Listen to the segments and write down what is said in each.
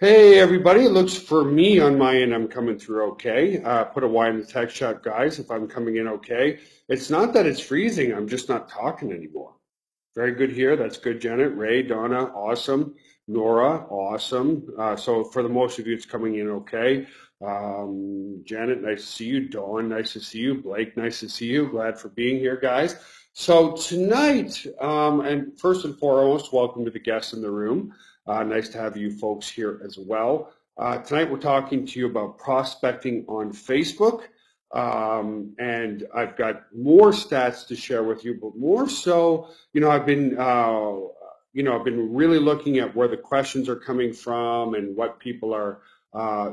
Hey everybody, it looks for me on my end I'm coming through okay. Put a Y in the text chat, guys, if I'm coming in okay. It's not that it's freezing, I'm just not talking anymore. Very good here, that's good, Janet. Ray, Donna, awesome. Nora, awesome. So for the most of you, it's coming in okay. Janet, nice to see you. Dawn, nice to see you. Blake, nice to see you. Glad for being here, guys. So tonight, and first and foremost, welcome to the guests in the room. Nice to have you folks here as well. Tonight we're talking to you about prospecting on Facebook. And I've got more stats to share with you, but more so, I've been really looking at where the questions are coming from and what people are.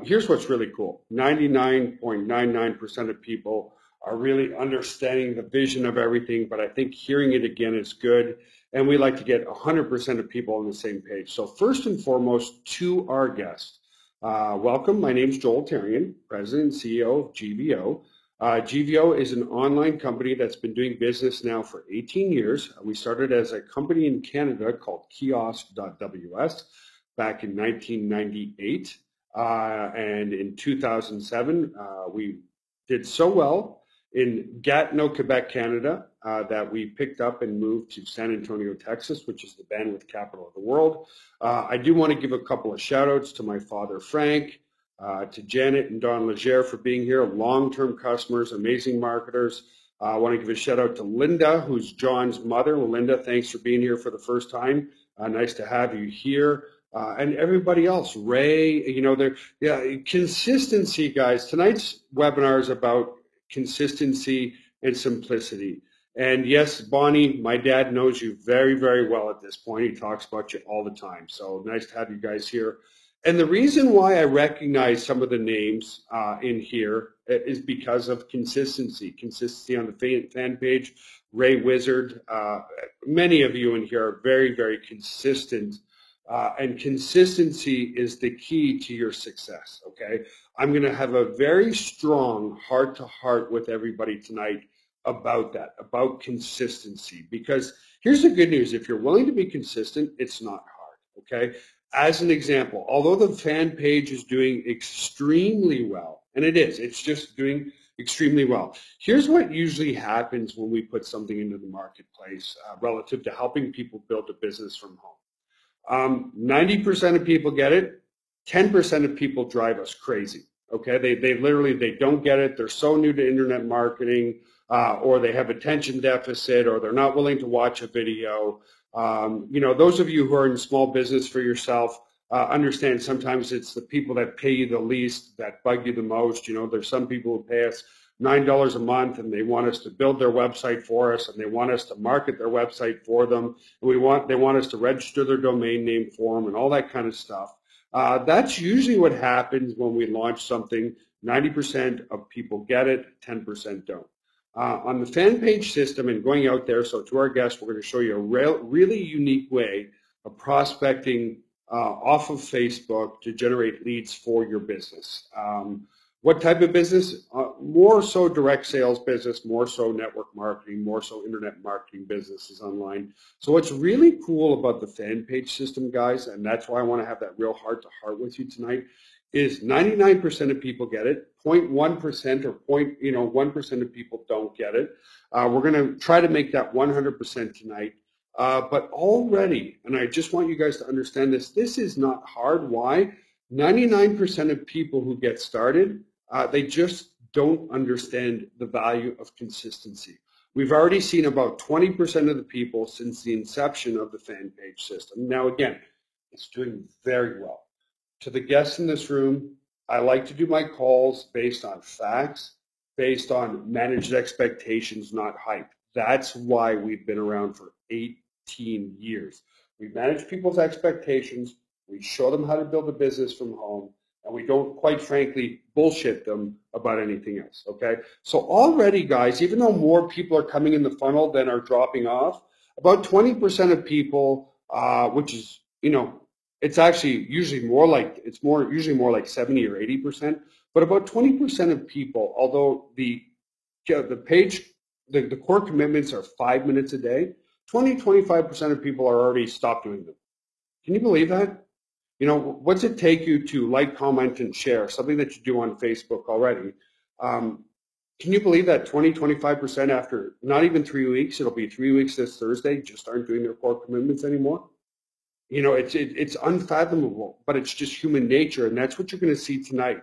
Here's what's really cool. 99.99% of people are really understanding the vision of everything, but I think hearing it again is good. And we like to get 100% of people on the same page. So first and foremost, to our guest, welcome. My name is Joel Therein, President and CEO of GVO. GVO is an online company that's been doing business now for 18 years. We started as a company in Canada called Kiosk.ws back in 1998. And in 2007, we did so well in Gatineau, Quebec, Canada, that we picked up and moved to San Antonio, Texas, which is the bandwidth capital of the world. I do want to give a couple of shout outs to my father, Frank, to Janet and Don Legere for being here, long-term customers, amazing marketers. I want to give a shout out to Linda, who's John's mother. Linda, thanks for being here for the first time. Nice to have you here. And everybody else, Ray, consistency, guys. Tonight's webinar is about consistency and simplicity. And yes, Bonnie, my dad knows you very, very well at this point. He talks about you all the time. So nice to have you guys here. And the reason why I recognize some of the names in here is because of consistency. Consistency on the fan page. Ray Wizard, many of you in here are very, very consistent. And consistency is the key to your success, okay? I'm going to have a very strong heart-to-heart with everybody tonight about that, about consistency. Because here's the good news. If you're willing to be consistent, it's not hard, okay? As an example, although the fan page is doing extremely well, and it is, it's just doing extremely well. Here's what usually happens when we put something into the marketplace relative to helping people build a business from home. 90% of people get it. 10% of people drive us crazy. Okay, they literally don't get it. They're so new to internet marketing, or they have attention deficit, or they're not willing to watch a video. Those of you who are in small business for yourself understand sometimes it's the people that pay you the least that bug you the most. There's some people who pay us $9 a month and they want us to build their website for us, and they want us to market their website for them. And they want us to register their domain name for them and all that kind of stuff. That's usually what happens when we launch something. 90% of people get it, 10% don't. On the FanPage system and going out there, so to our guests, we're going to show you a really unique way of prospecting off of Facebook to generate leads for your business. What type of business? More so direct sales business, more so network marketing, more so internet marketing businesses online. So what's really cool about the FanPage system, guys, and that's why I want to have that real heart-to-heart with you tonight, is 99% of people get it, 0.1% or 1% of people don't get it. We're going to try to make that 100% tonight. But already, and I just want you guys to understand this is not hard. Why? 99% of people who get started, they just don't understand the value of consistency. We've already seen about 20% of the people since the inception of the FanPage system. Now, again, it's doing very well. To the guests in this room, I like to do my calls based on facts, based on managed expectations, not hype. That's why we've been around for 18 years. We manage people's expectations, we show them how to build a business from home, and we don't, quite frankly, bullshit them about anything else, okay? So already, guys, even though more people are coming in the funnel than are dropping off, about 20% of people, which is, it's actually usually usually more like 70 or 80%, but about 20% of people, although the core commitments are 5 minutes a day, 25% of people are already stopped doing them. Can you believe that? You know, what's it take you to like, comment, and share, something that you do on Facebook already? Can you believe that 20-25% after not even 3 weeks, it'll be 3 weeks this Thursday, just aren't doing their core commitments anymore? You know, it's unfathomable, but it's just human nature, and that's what you're going to see tonight.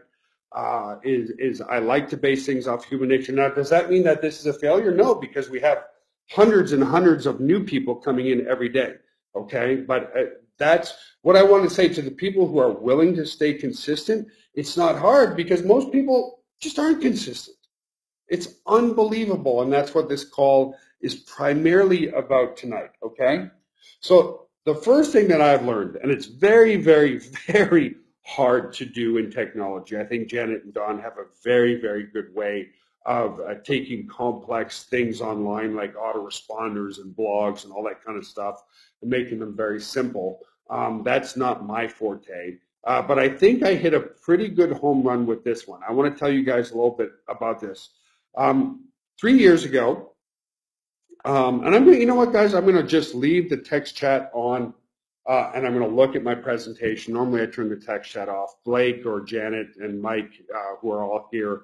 Is I like to base things off human nature. Now, does that mean that this is a failure? No, because we have hundreds and hundreds of new people coming in every day. Okay, but that's what I want to say to the people who are willing to stay consistent. It's not hard because most people just aren't consistent. It's unbelievable, and that's what this call is primarily about tonight, okay? So the first thing that I've learned, and it's very, very, very hard to do in technology. I think Janet and Don have a very, very good way of taking complex things online like autoresponders and blogs and all that kind of stuff and making them very simple. That's not my forte. But I think I hit a pretty good home run with this one. I want to tell you guys a little bit about this. 3 years ago, and I'm going to, you know what, guys, I'm going to just leave the text chat on, and I'm going to look at my presentation. Normally, I turn the text chat off. Blake or Janet and Mike, who are all here,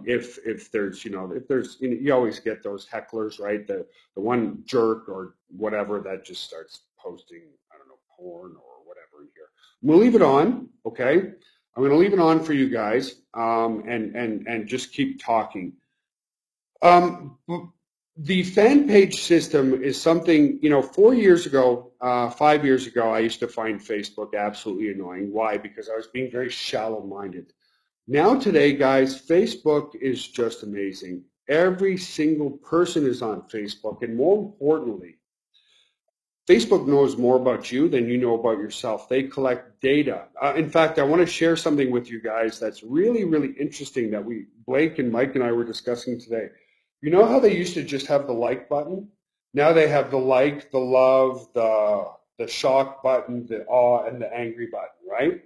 if there's, you always get those hecklers, right? The one jerk or whatever that just starts posting, I don't know, porn or whatever in here. I'm going to leave it on, okay? I'm going to leave it on for you guys, and just keep talking. The FanPage system is something, 4 years ago, 5 years ago, I used to find Facebook absolutely annoying. Why? Because I was being very shallow-minded. Now today, guys, Facebook is just amazing. Every single person is on Facebook, and more importantly, Facebook knows more about you than you know about yourself. They collect data. In fact, I want to share something with you guys that's really, really interesting that Blake and Mike and I were discussing today. You know how they used to just have the like button? Now they have the like, the love, the shock button, the awe, and the angry button, right?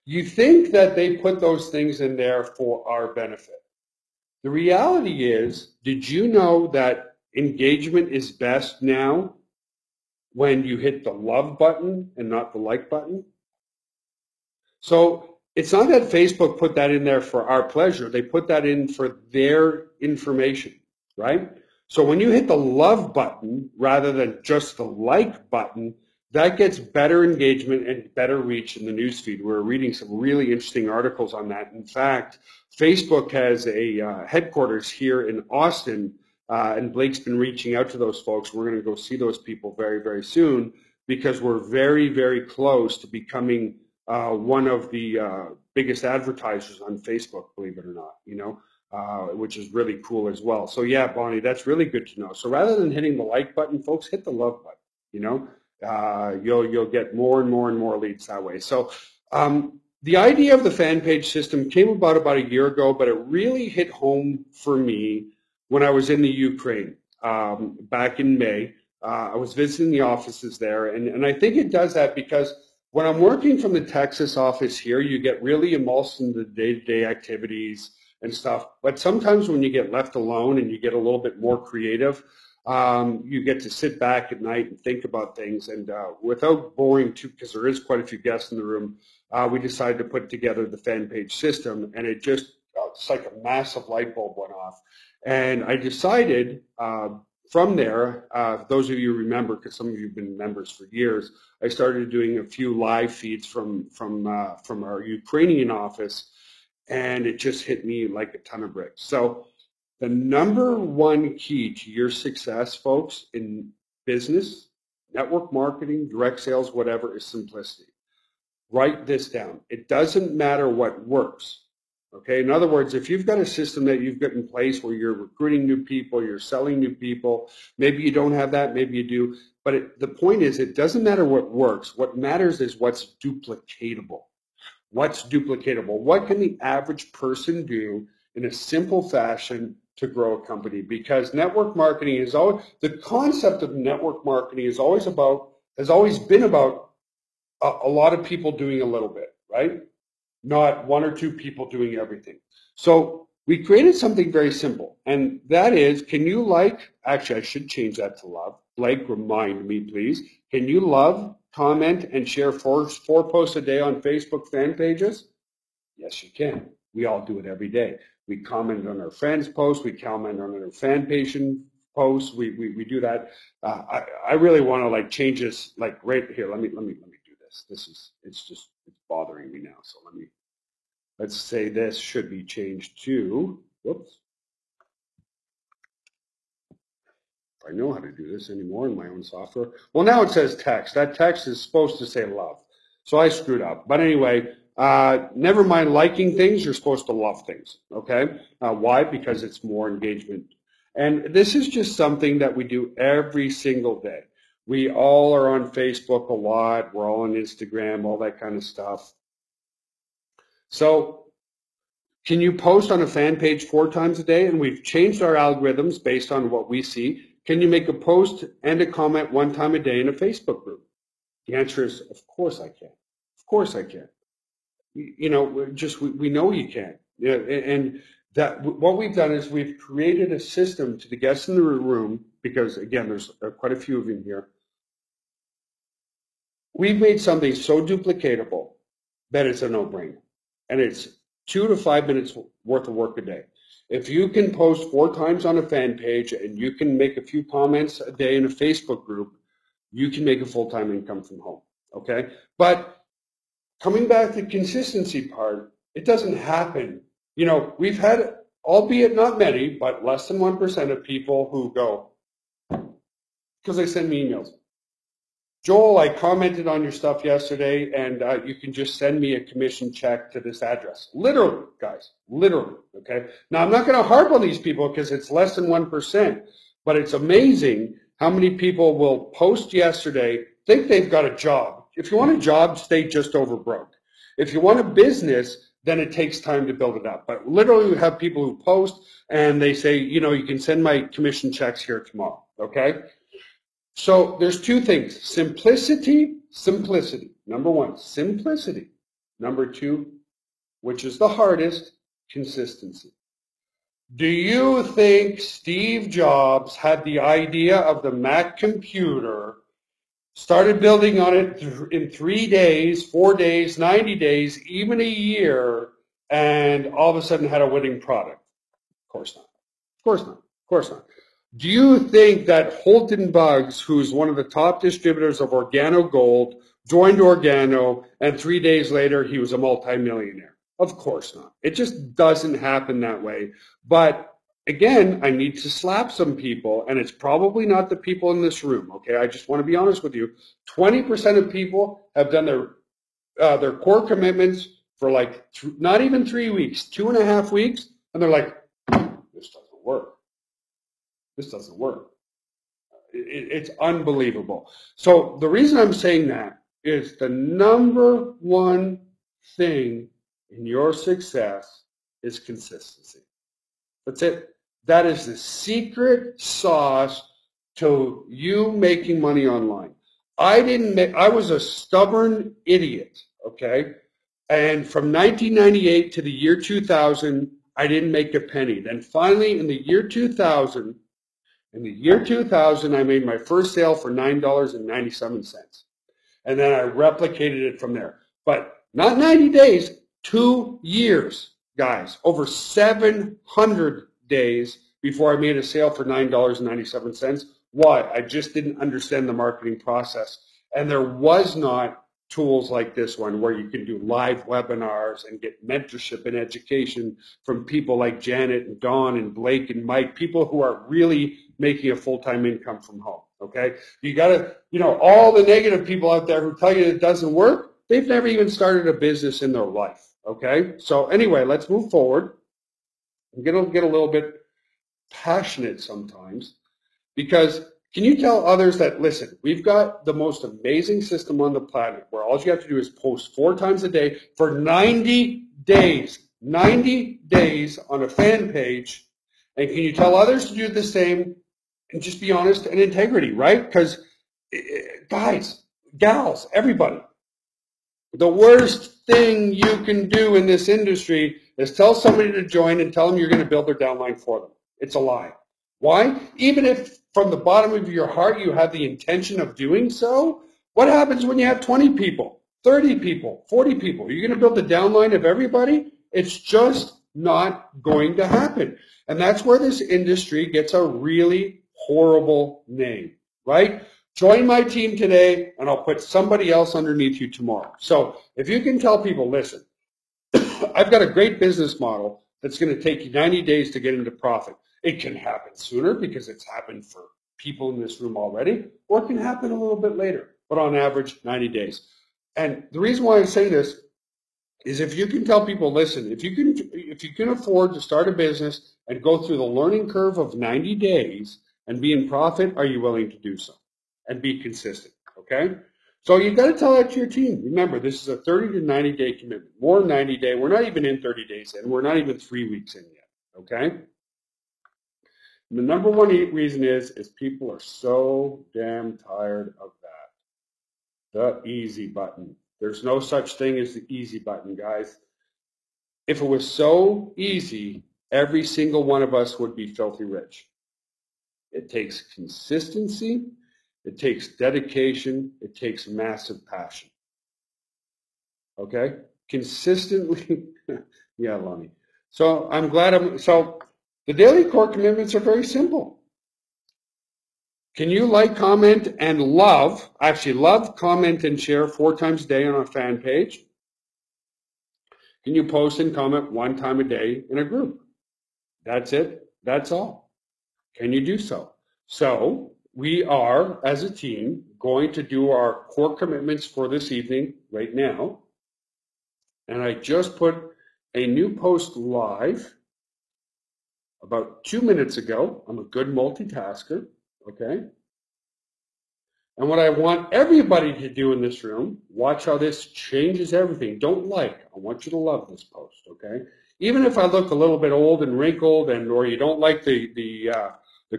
You think that they put those things in there for our benefit. The reality is, did you know that engagement is best now when you hit the love button and not the like button? So it's not that Facebook put that in there for our pleasure. They put that in for their information, right? So when you hit the love button rather than just the like button, that gets better engagement and better reach in the newsfeed. We're reading some really interesting articles on that. In fact, Facebook has a headquarters here in Austin, and Blake's been reaching out to those folks. We're going to go see those people very, very soon because we're very, very close to becoming one of the biggest advertisers on Facebook, believe it or not, which is really cool as well. So yeah, Bonnie, that's really good to know. So rather than hitting the like button, folks, hit the love button, you'll get more and more and more leads that way. So the idea of the FanPage system came about a year ago, but it really hit home for me when I was in the Ukraine back in May. I was visiting the offices there, and I think it does that because when I'm working from the Texas office here, you get really immersed in the day-to-day activities and stuff. But sometimes when you get left alone and you get a little bit more creative, you get to sit back at night and think about things. And without boring too, because there is quite a few guests in the room, we decided to put together the FanPage system, and it just, it's like a massive light bulb went off. And I decided from there, those of you remember, because some of you have been members for years, I started doing a few live feeds from our Ukrainian office, and it just hit me like a ton of bricks. So the number one key to your success, folks, in business, network marketing, direct sales, whatever, is simplicity. Write this down. It doesn't matter what works. Okay, in other words, if you've got a system that you've got in place where you're recruiting new people, you're selling new people, maybe you don't have that, maybe you do, but the point is it doesn't matter what works. What matters is what's duplicatable. What's duplicatable? What can the average person do in a simple fashion to grow a company? Because network marketing is always, the concept of network marketing is always been about a lot of people doing a little bit, right? Not one or two people doing everything. So we created something very simple, and that is, can you actually I should change that to love. Blake, remind me, please. Can you love, comment, and share four posts a day on Facebook fan pages? Yes, you can. We all do it every day. We comment on our friends' posts. We comment on our fan page posts. We do that. I really want to like change this. Like right here. Let me do this. It's bothering me now. So let's say this should be changed to. Whoops. I know how to do this anymore in my own software. Well, now it says text. That text is supposed to say love. So I screwed up. But anyway, never mind liking things. You're supposed to love things. Okay? Why? Because it's more engagement. And this is just something that we do every single day. We all are on Facebook a lot. We're all on Instagram, all that kind of stuff. So can you post on a fan page 4 times a day? And we've changed our algorithms based on what we see. Can you make a post and a comment 1 time a day in a Facebook group? The answer is, of course I can. Of course I can. You know, we know you can. Yeah, and that what we've done is we've created a system to the guests in the room, because again, there's quite a few of you here. We've made something so duplicatable that it's a no-brainer, and it's 2 to 5 minutes worth of work a day. If you can post 4 times on a fan page and you can make a few comments a day in a Facebook group, you can make a full-time income from home, okay? But coming back to the consistency part, it doesn't happen. You know, we've had, albeit not many, but less than 1% of people who go, because they send me emails. Joel, I commented on your stuff yesterday, and you can just send me a commission check to this address. Literally, guys, literally, okay? Now, I'm not going to harp on these people because it's less than 1%, but it's amazing how many people will post yesterday, think they've got a job. If you want a job, stay just over broke. If you want a business, then it takes time to build it up. But literally, we have people who post, and they say, you know, you can send my commission checks here tomorrow, okay? So there's 2 things, simplicity. Number 1, simplicity. Number 2, which is the hardest, consistency. Do you think Steve Jobs had the idea of the Mac computer, started building on it in 3 days, 4 days, 90 days, even a year, and all of a sudden had a winning product? Of course not. Of course not. Of course not. Do you think that Holton Bugs, who's one of the top distributors of Organo Gold, joined Organo, and 3 days later he was a multimillionaire? Of course not. It just doesn't happen that way. But again, I need to slap some people, and it's probably not the people in this room, okay? I just want to be honest with you. 20% of people have done their core commitments for like not even 3 weeks, 2.5 weeks, and they're like, this doesn't work. This doesn't work. It's unbelievable. So the reason I'm saying that is the number 1 thing in your success is consistency. That's it. That is the secret sauce to you making money online. I was a stubborn idiot, okay? And from 1998 to the year 2000, I didn't make a penny. Then finally in the year 2000, I made my first sale for $9.97. And then I replicated it from there. But not 90 days, 2 years, guys. Over 700 days before I made a sale for $9.97. Why? I just didn't understand the marketing process. And there was not tools like this one where you can do live webinars and get mentorship and education from people like Janet and Dawn and Blake and Mike, people who are really making a full-time income from home, okay? You got to, you know, all the negative people out there who tell you it doesn't work, they've never even started a business in their life, okay? So anyway, let's move forward. I'm going to get a little bit passionate sometimes, because can you tell others that, listen, we've got the most amazing system on the planet where all you have to do is post 4 times a day for 90 days, 90 days on a fan page. And can you tell others to do the same and just be honest and integrity, right? Because guys, gals, everybody, the worst thing you can do in this industry is tell somebody to join and tell them you're going to build their downline for them. It's a lie. Why? Even if from the bottom of your heart you have the intention of doing so, What happens when you have 20 people, 30 people, 40 people? You're going to build a downline of everybody? It's just not going to happen. And that's where this industry gets a really horrible name, right? Join my team today, and I'll put somebody else underneath you tomorrow. So if you can tell people, listen, I've got a great business model that's going to take you 90 days to get into profit. It can happen sooner because it's happened for people in this room already, or it can happen a little bit later, but on average, 90 days. And the reason why I say this is if you can tell people, listen, if you can afford to start a business and go through the learning curve of 90 days and be in profit, are you willing to do so? And be consistent, okay? So you've got to tell that to your team. Remember, this is a 30 to 90 day commitment. More 90 day. We're not even in 30 days in. We're not even 3 weeks in yet, okay? And the number one reason is people are so damn tired of that. The easy button. There's no such thing as the easy button, guys. If it was so easy, every single one of us would be filthy rich. It takes consistency. It takes dedication. It takes massive passion. Okay? Consistently. Yeah, Lonnie. So I'm glad so the daily core commitments are very simple. Can you like, comment, and love, comment, and share 4 times a day on a fan page? Can you post and comment 1 time a day in a group? That's it. That's all. Can you do so? So we are, as a team, going to do our core commitments for this evening right now. And I just put a new post live about 2 minutes ago. I'm a good multitasker, okay? And what I want everybody to do in this room, watch how this changes everything. Don't like, I want you to love this post, okay? Even if I look a little bit old and wrinkled or you don't like the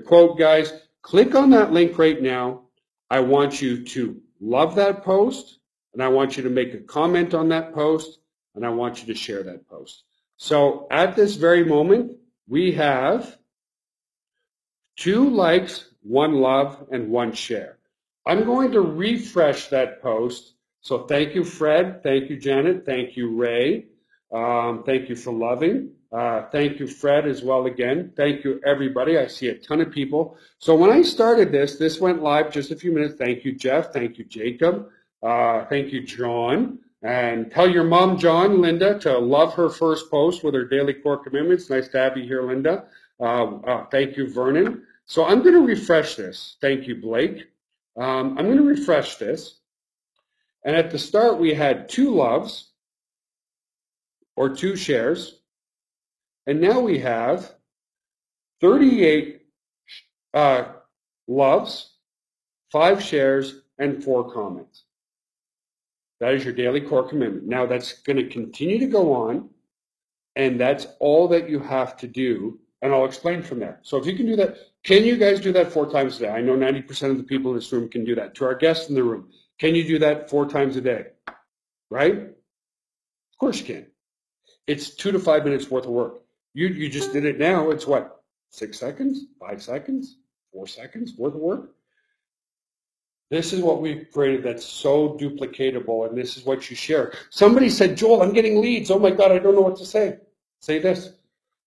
quote, guys, click on that link right now. I want you to love that post, and I want you to make a comment on that post, and I want you to share that post. So at this very moment, we have 2 likes, 1 love, and 1 share. I'm going to refresh that post. So thank you, Fred. Thank you, Janet. Thank you, Ray. Thank you for loving. Thank you, Fred, as well again. Thank you, everybody. I see a ton of people. So when I started this went live just a few minutes. Thank you, Jeff. Thank you, Jacob. Thank you, John. And tell your mom, John, Linda, to love her first post with her daily core commitments. Nice to have you here, Linda. Thank you, Vernon. So I'm going to refresh this. Thank you, Blake. I'm going to refresh this. And at the start, we had 2 loves or 2 shares. And now we have 38 loves, 5 shares, and 4 comments. That is your daily core commitment. Now that's going to continue to go on, and that's all that you have to do, and I'll explain from there. So if you can do that, can you guys do that 4 times a day? I know 90% of the people in this room can do that. To our guests in the room, can you do that 4 times a day? Right? Of course you can. It's 2 to 5 minutes worth of work. You just did it now. It's what? 6 seconds? 5 seconds? 4 seconds worth of work? This is what we've created that's so duplicatable, and this is what you share. Somebody said, Joel, I'm getting leads. Oh my God, I don't know what to say. Say this.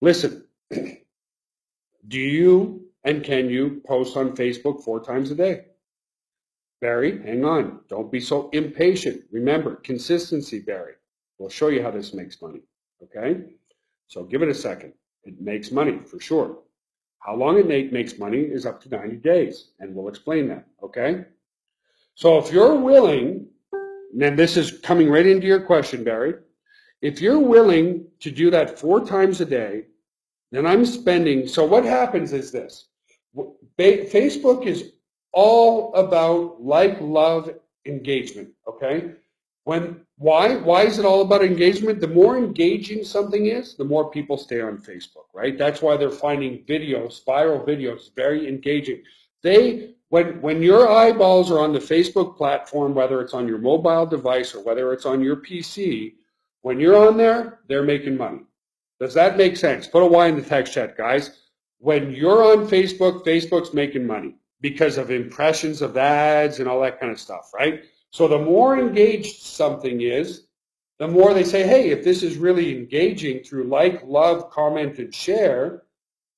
Listen, do you and can you post on Facebook 4 times a day? Barry, hang on. Don't be so impatient. Remember, consistency, Barry. We'll show you how this makes money, okay? So give it a second. It makes money for sure. How long it makes money is up to 90 days, and we'll explain that, okay? So if you're willing, and this is coming right into your question, Barry, if you're willing to do that 4 times a day, then I'm spending, so what happens is this. Facebook is all about like, love, engagement, okay? Why is it all about engagement? The more engaging something is, the more people stay on Facebook, right? That's why they're finding videos, viral videos, very engaging. When your eyeballs are on the Facebook platform, whether it's on your mobile device or whether it's on your PC, when you're on there, they're making money. Does that make sense? Put a Y in the text chat, guys. When you're on Facebook, Facebook's making money because of impressions of ads and all that kind of stuff, right? So the more engaged something is, the more they say, hey, if this is really engaging through like, love, comment, and share,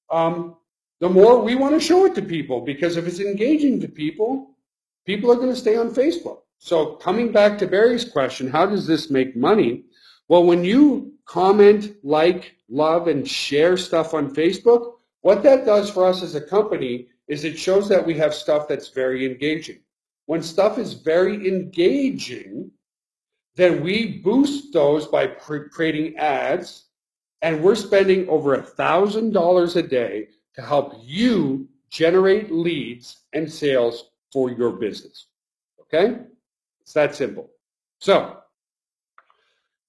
the more we want to show it to people, because if it's engaging to people, people are going to stay on Facebook. So coming back to Barry's question, how does this make money? Well, when you comment, like, love, and share stuff on Facebook, what that does for us as a company is it shows that we have stuff that's very engaging. When stuff is very engaging, then we boost those by creating ads, and we're spending over $1,000 a day to help you generate leads and sales for your business. Okay? It's that simple. So,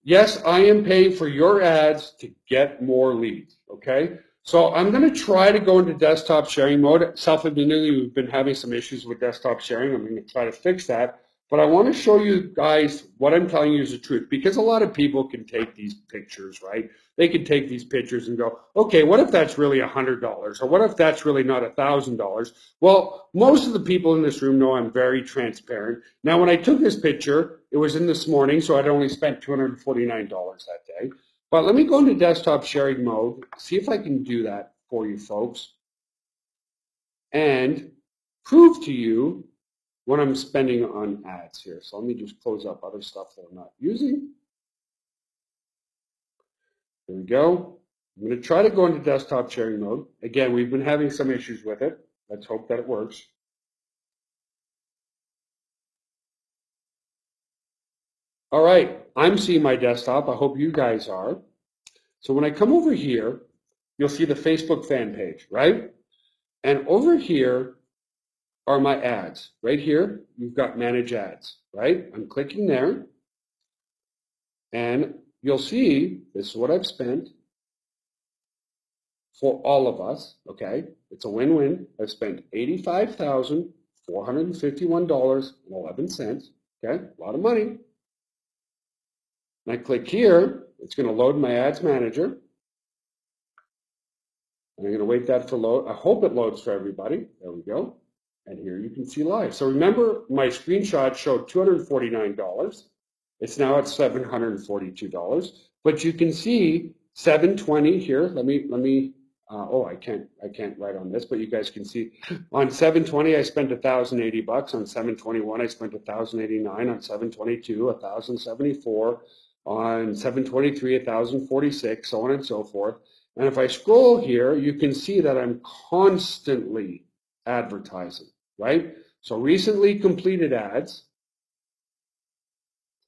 yes, I am paying for your ads to get more leads. Okay? So I'm going to try to go into desktop sharing mode. Self-admittedly, we've been having some issues with desktop sharing. I'm going to try to fix that. But I want to show you guys what I'm telling you is the truth, because a lot of people can take these pictures, right? They can take these pictures and go, okay, what if that's really $100? Or what if that's really not $1,000? Well, most of the people in this room know I'm very transparent. Now, when I took this picture, it was in this morning, so I'd only spent $249 that day. But let me go into desktop sharing mode, see if I can do that for you folks, and prove to you what I'm spending on ads here. So let me just close up other stuff that I'm not using. There we go. I'm going to try to go into desktop sharing mode. Again, we've been having some issues with it. Let's hope that it works. All right, I'm seeing my desktop. I hope you guys are. So when I come over here, you'll see the Facebook fan page, right? And over here are my ads. Right here, you've got manage ads, right? I'm clicking there, and you'll see this is what I've spent for all of us, okay? It's a win-win. I've spent $85,451.11, okay? A lot of money. And I click here, it's going to load my ads manager. And I'm going to wait that for load. I hope it loads for everybody. There we go. And here you can see live. So remember, my screenshot showed $249. It's now at $742. But you can see 720 here. Let me. I can't write on this, but you guys can see on 720 I spent $1,080. On 721 I spent $1,089. On 722 $1,074. On 723 $1,046. So on and so forth. And if I scroll here, you can see that I'm constantly advertising, right? So recently completed ads.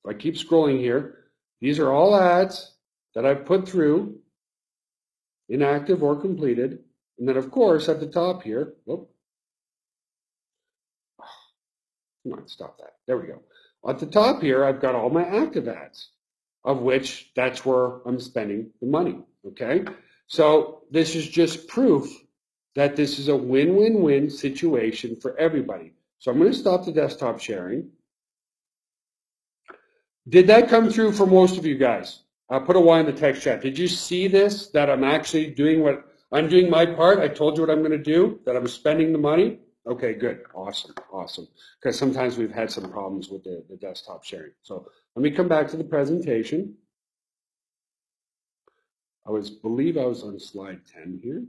If I keep scrolling here, these are all ads that I've put through, inactive or completed. And then of course at the top here, come on, stop that. There we go. At the top here, I've got all my active ads, of which that's where I'm spending the money, okay? So this is just proof that this is a win-win-win situation for everybody. So I'm going to stop the desktop sharing. Did that come through for most of you guys? Put a Y in the text chat. Did you see this, that I'm actually doing what I'm doing my part? I told you what I'm going to do, that I'm spending the money. Okay, good. Awesome. Because sometimes we've had some problems with the desktop sharing. So let me come back to the presentation. Believe I was on slide 10 here.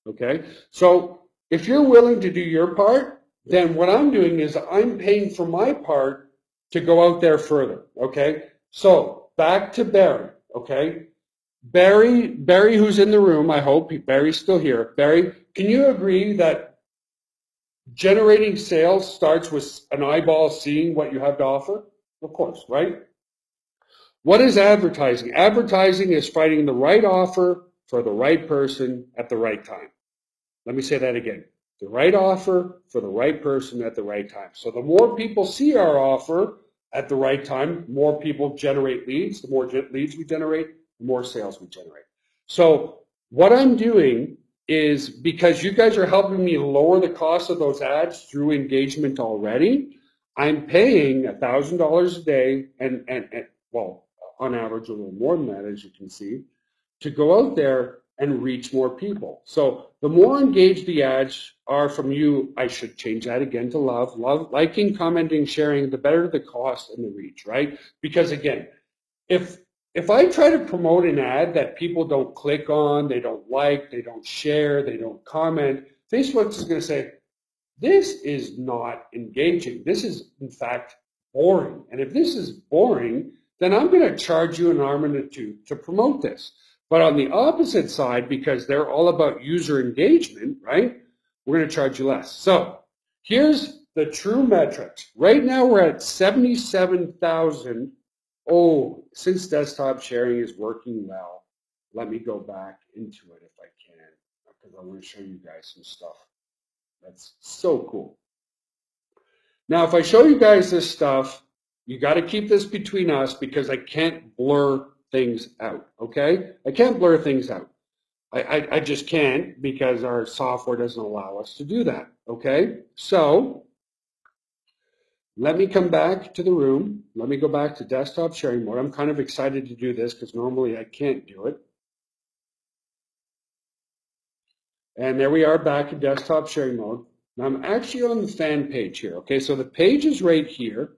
Okay, so if you're willing to do your part, then what I'm doing is I'm paying for my part to go out there further. Okay, so back to Barry. Okay, Barry, who's in the room, I hope Barry's still here. Barry, can you agree that generating sales starts with an eyeball seeing what you have to offer? Of course, right? What is advertising? Advertising is finding the right offer for the right person at the right time. Let me say that again. The right offer for the right person at the right time. So the more people see our offer at the right time, more people generate leads. The more leads we generate, the more sales we generate. So what I'm doing is, because you guys are helping me lower the cost of those ads through engagement already, I'm paying $1,000 a day, and well, on average a little more than that, as you can see, to go out there and reach more people. So the more engaged the ads are from you, I should change that again to love, liking, commenting, sharing, the better the cost and the reach, right? Because again, if I try to promote an ad that people don't click on, they don't like, they don't share, they don't comment, Facebook is going to say, this is not engaging. This is, in fact, boring. And if this is boring, then I'm going to charge you an arm and a tooth to promote this. But on the opposite side, because they're all about user engagement, right, we're going to charge you less. So here's the true metrics. Right now, we're at 77,000. Oh, since desktop sharing is working well, let me go back into it if I can, because I want to show you guys some stuff. That's so cool. Now, if I show you guys this stuff, you got to keep this between us because I can't blur things out, okay? I can't blur things out. I just can't because our software doesn't allow us to do that, okay? So let me come back to the room. Let me go back to desktop sharing mode. I'm kind of excited to do this because normally I can't do it. And there we are back in desktop sharing mode. Now I'm actually on the fan page here, okay? So the page is right here,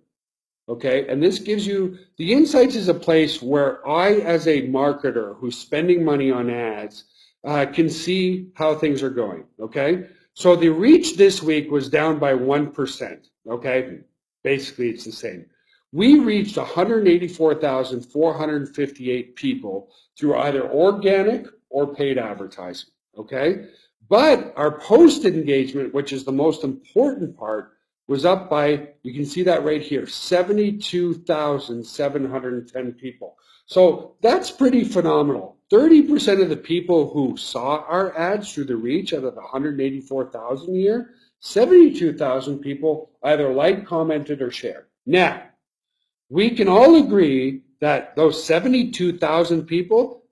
okay? And this gives you, the Insights is a place where I, as a marketer who's spending money on ads, can see how things are going, okay? So the reach this week was down by 1%, okay? Basically, it's the same. We reached 184,458 people through either organic or paid advertising, okay? But our posted engagement, which is the most important part, was up by, you can see that right here, 72,710 people. So that's pretty phenomenal. 30% of the people who saw our ads through the reach out of the 184,000 a year, 72,000 people either liked, commented, or shared. Now, we can all agree that those 72,000 people,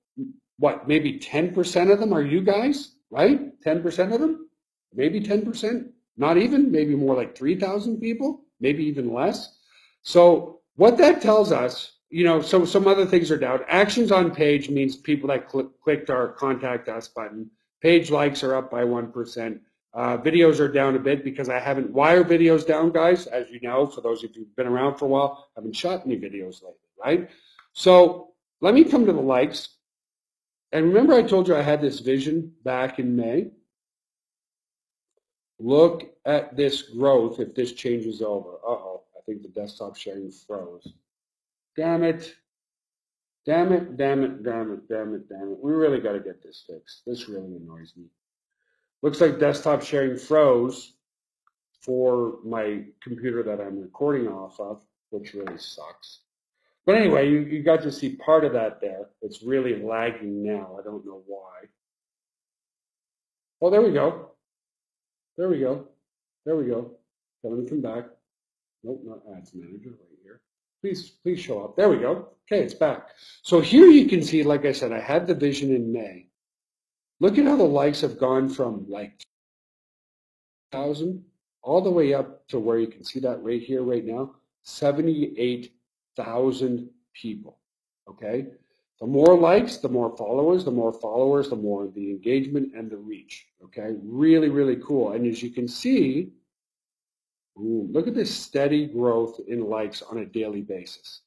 what, maybe 10% of them are you guys, right? 10% of them? Maybe 10%? Not even, maybe more like 3,000 people, maybe even less. So what that tells us, you know, so some other things are down. Actions on page means people that clicked our contact us button. Page likes are up by 1%. Videos are down a bit because I haven't, why are videos down, guys? As you know, for those of you who've been around for a while, I haven't shot any videos lately, right? So let me come to the likes. And remember I told you I had this vision back in May? Look at this growth if this changes over. Uh-oh, I think the desktop sharing froze. Damn it. Damn it, damn it, damn it, damn it, damn it. We really got to get this fixed. This really annoys me. Looks like desktop sharing froze for my computer that I'm recording off of, which really sucks. But anyway, you got to see part of that there. It's really lagging now. I don't know why. Oh, there we go. There we go. There we go. Let me come back. Nope, not Ads Manager right here. Please show up. There we go. Okay, it's back. So here you can see, like I said, I had the vision in May. Look at how the likes have gone from like 1,000 all the way up to where you can see that right here, right now, 78,000 people. Okay? The more likes, the more followers, the more followers, the more the engagement and the reach. Okay? Really, really cool. And as you can see, ooh, look at this steady growth in likes on a daily basis.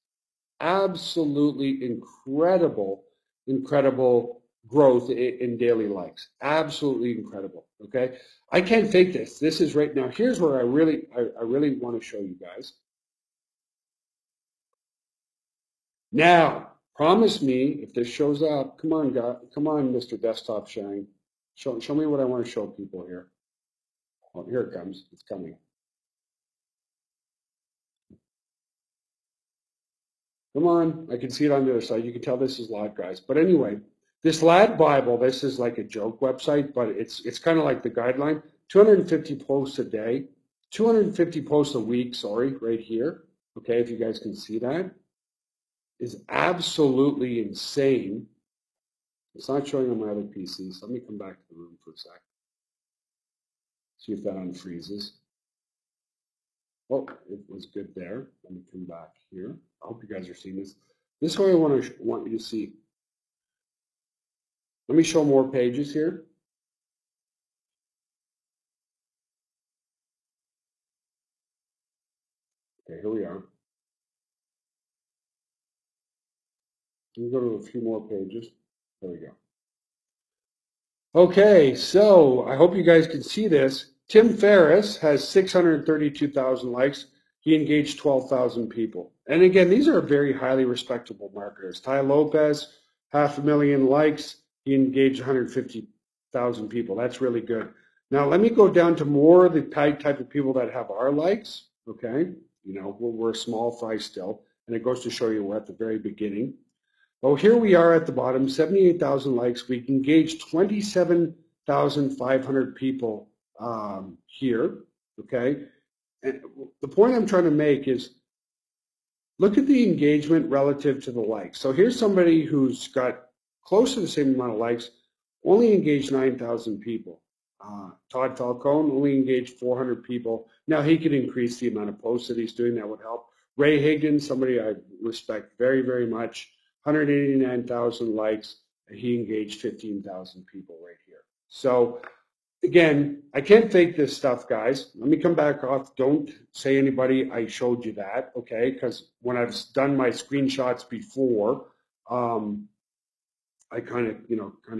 Absolutely incredible, incredible growth in daily likes. Absolutely incredible. Okay, I can't fake this. This is right now. Here's where I really want to show you guys. Now, promise me if this shows up. Come on, God. Come on, Mr. Desktop Sharing. Show me what I want to show people here. Oh, here it comes. It's coming. Come on, I can see it on the other side. You can tell this is live, guys. But anyway, this Lad Bible, this is like a joke website, but it's kind of like the guideline. 250 posts a day, 250 posts a week, sorry, right here. Okay, if you guys can see that, is absolutely insane. It's not showing on my other PCs. Let me come back to the room for a sec. See if that unfreezes. Oh, it was good there. Let me come back here. I hope you guys are seeing this. This is what I want you to see. Let me show more pages here. Okay, here we are. Let me go to a few more pages. There we go. Okay, so I hope you guys can see this. Tim Ferriss has 632,000 likes. He engaged 12,000 people. And again, these are very highly respectable marketers. Ty Lopez, 500,000 likes. He engaged 150,000 people. That's really good. Now, let me go down to more of the type of people that have our likes, okay? You know, we're a small fry still, and it goes to show you we're at the very beginning. Well, here we are at the bottom, 78,000 likes. We engaged 27,500 people here, okay? And the point I'm trying to make is look at the engagement relative to the likes. So here's somebody who's got close to the same amount of likes, only engaged 9,000 people. Todd Falcone only engaged 400 people. Now he could increase the amount of posts that he's doing. That would help. Ray Higgins, somebody I respect very, very much, 189,000 likes. He engaged 15,000 people right here. So again, I can't fake this stuff, guys. Let me come back off. Don't say anybody I showed you that, okay? Because when I've done my screenshots before, I kind of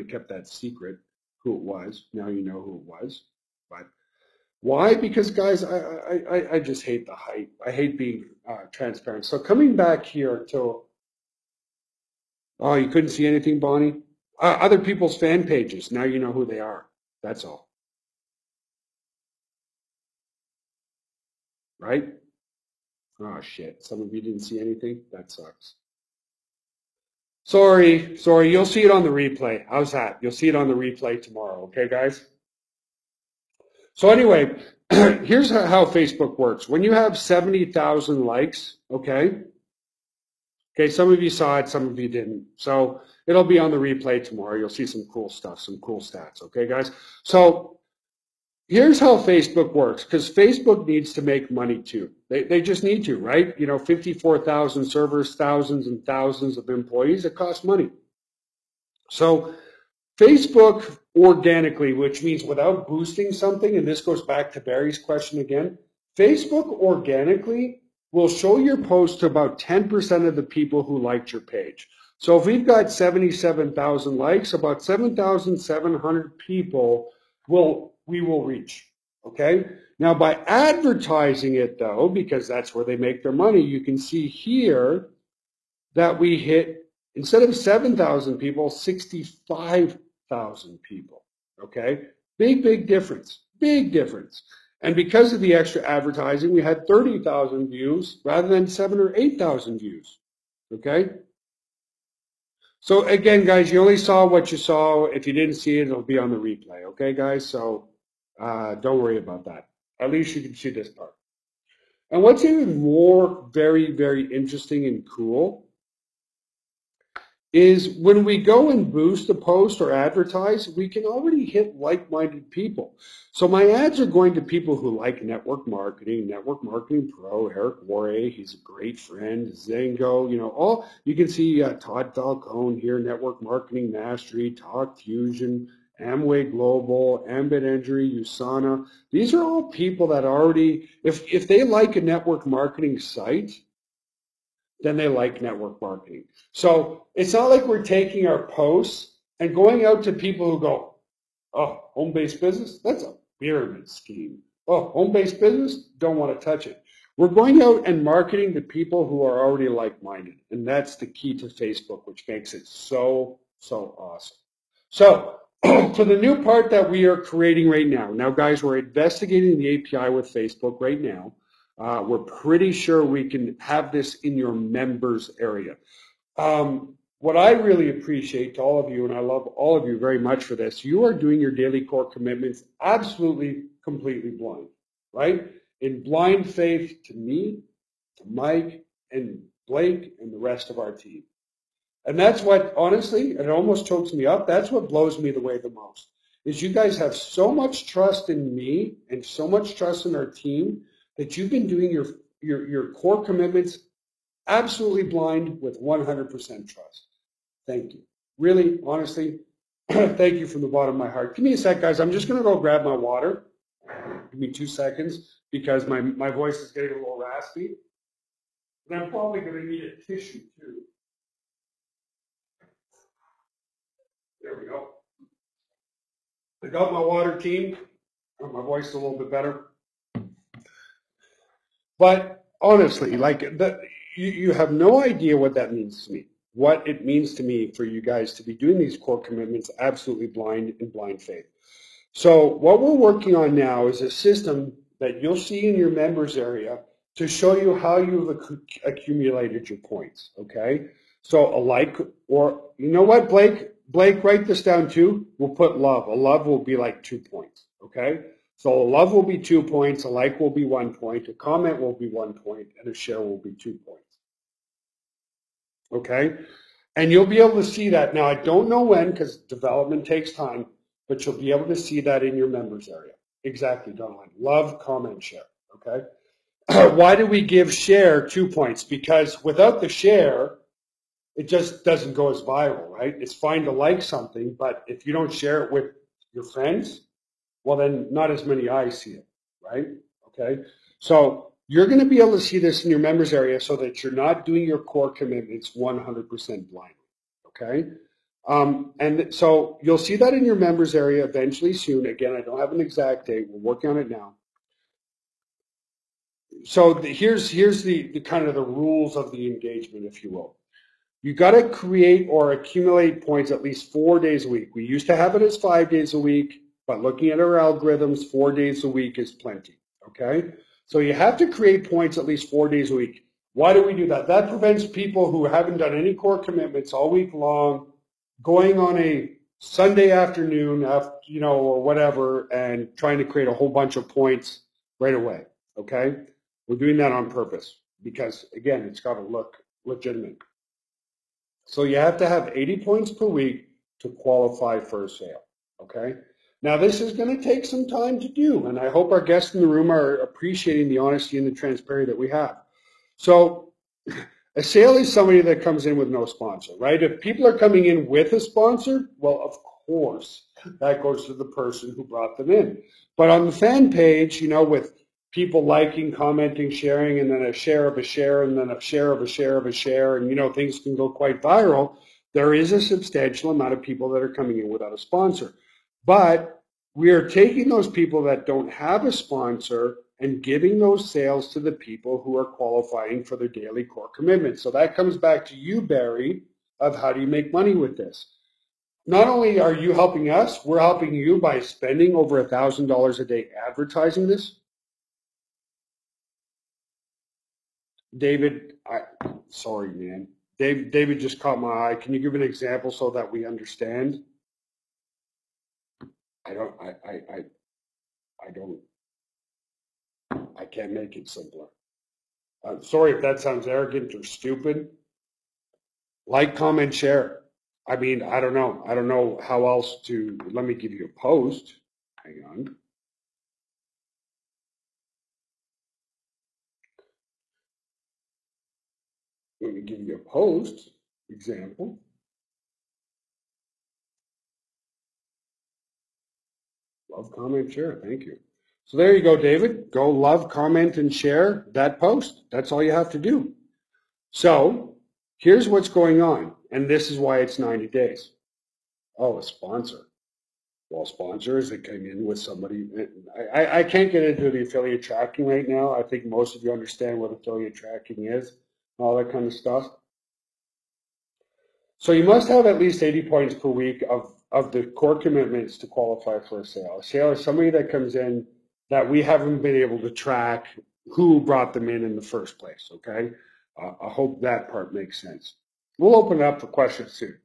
kept that secret, who it was. Now you know who it was. But why? Because guys, I just hate the hype. I hate being transparent. So coming back here to, oh, you couldn't see anything, Bonnie? Other people's fan pages. Now you know who they are. That's all. Right? Oh, shit. Some of you didn't see anything? That sucks. Sorry. You'll see it on the replay. How's that? You'll see it on the replay tomorrow. Okay, guys? So anyway, here's how Facebook works. When you have 70,000 likes, okay, some of you saw it, some of you didn't. So it'll be on the replay tomorrow. You'll see some cool stuff, some cool stats. Okay, guys? So here's how Facebook works, because Facebook needs to make money too. They just need to, right? 54,000 servers, thousands and thousands of employees. It costs money. So Facebook organically, which means without boosting something, and this goes back to Barry's question again, Facebook organically will show your post to about 10% of the people who liked your page. So if we've got 77,000 likes, about 7,700 people we will reach, okay? Now by advertising it though, because that's where they make their money, you can see here that we hit, instead of 7,000 people, 65,000 people, okay? Big difference, big difference. And because of the extra advertising, we had 30,000 views rather than 7,000 or 8,000 views, okay? So again, guys, you only saw what you saw. If you didn't see it, it'll be on the replay, okay, guys? So don't worry about that. At least you can see this part. And what's even more very interesting and cool is when we go and boost a post or advertise, we can already hit like-minded people. So my ads are going to people who like Network Marketing Pro, Eric Warre, he's a great friend, Zango, all you can see Todd Falcone here, Network Marketing Mastery, Talk Fusion, Amway Global, Ambit Injury, USANA. These are all people that already, if they like a network marketing site, then they like network marketing. So it's not like we're taking our posts and going out to people who go, oh, home-based business? That's a pyramid scheme. Oh, home-based business? Don't want to touch it. We're going out and marketing to people who are already like-minded. And that's the key to Facebook, which makes it so awesome. So for the new part that we are creating right now, guys, we're investigating the API with Facebook right now. We're pretty sure we can have this in your members area. What I really appreciate to all of you, and I love all of you very much for this, you are doing your daily core commitments absolutely, completely blind, right? In blind faith to me, to Mike, and Blake, and the rest of our team. And that's what, honestly, it almost chokes me up. That's what blows me away the most, is you guys have so much trust in me and so much trust in our team that you've been doing your core commitments absolutely blind with 100% trust. Thank you. Really, honestly, Thank you from the bottom of my heart. Give me a sec, guys. I'm just going to go grab my water. Give me 2 seconds because my voice is getting a little raspy. And I'm probably going to need a tissue too. There we go. I got my water, team. My voice is a little bit better. But honestly, you have no idea what that means to me. What it means to me for you guys to be doing these core commitments absolutely blind in blind faith. So what we're working on now is a system that you'll see in your members area to show you how you've accumulated your points, okay? So a like, or you know what, Blake, write this down too. We'll put love. A love will be like 2 points, okay? So a love will be 2 points, a like will be 1 point, a comment will be 1 point, and a share will be 2 points, okay? And you'll be able to see that. Now, I don't know when because development takes time, but you'll be able to see that in your members area. Exactly, Donald. Love, comment, share, okay? Why do we give share 2 points? Because without the share, it just doesn't go as viral, right? It's fine to like something, but if you don't share it with your friends, well, then not as many eyes see it, right? Okay, so you're going to be able to see this in your members area so that you're not doing your core commitments 100% blindly, okay? And so you'll see that in your members area eventually soon. Again, I don't have an exact date. We're working on it now. So here's the kind of the rules of the engagement, if you will. You got to create or accumulate points at least 4 days a week. We used to have it as 5 days a week, but looking at our algorithms, 4 days a week is plenty, okay? So you have to create points at least 4 days a week. Why do we do that? That prevents people who haven't done any core commitments all week long going on a Sunday afternoon, or whatever, and trying to create a whole bunch of points right away, okay? We're doing that on purpose because, again, it's got to look legitimate. So you have to have 80 points per week to qualify for a sale, okay? Now, this is going to take some time to do, and I hope our guests in the room are appreciating the honesty and the transparency that we have. So a sale is somebody that comes in with no sponsor, right? If people are coming in with a sponsor, well, of course, that goes to the person who brought them in. But on the fan page, with people liking, commenting, sharing, and then a share of a share, and then a share of a share of a share, and things can go quite viral. There is a substantial amount of people that are coming in without a sponsor. But we are taking those people that don't have a sponsor and giving those sales to the people who are qualifying for their daily core commitment. So that comes back to you, Barry, of how do you make money with this? Not only are you helping us, we're helping you by spending over $1,000 a day advertising this. David, sorry, man. David just caught my eye. Can you give an example so that we understand? I can't make it simpler. Sorry if that sounds arrogant or stupid. Like, comment, share. I mean, I don't know. I don't know how else to, let me give you a post. Hang on. Let me give you a post example. Love, comment, share. Thank you. So there you go, David. Go love, comment, and share that post. That's all you have to do. So here's what's going on, and this is why it's 90 days. Oh, a sponsor. Well, sponsors that came in with somebody. I can't get into the affiliate tracking right now. I think most of you understand what affiliate tracking is, all that kind of stuff. So you must have at least 80 points per week of the core commitments to qualify for a sale. A sale is somebody that comes in that we haven't been able to track who brought them in the first place, okay? I hope that part makes sense. We'll open it up for questions soon.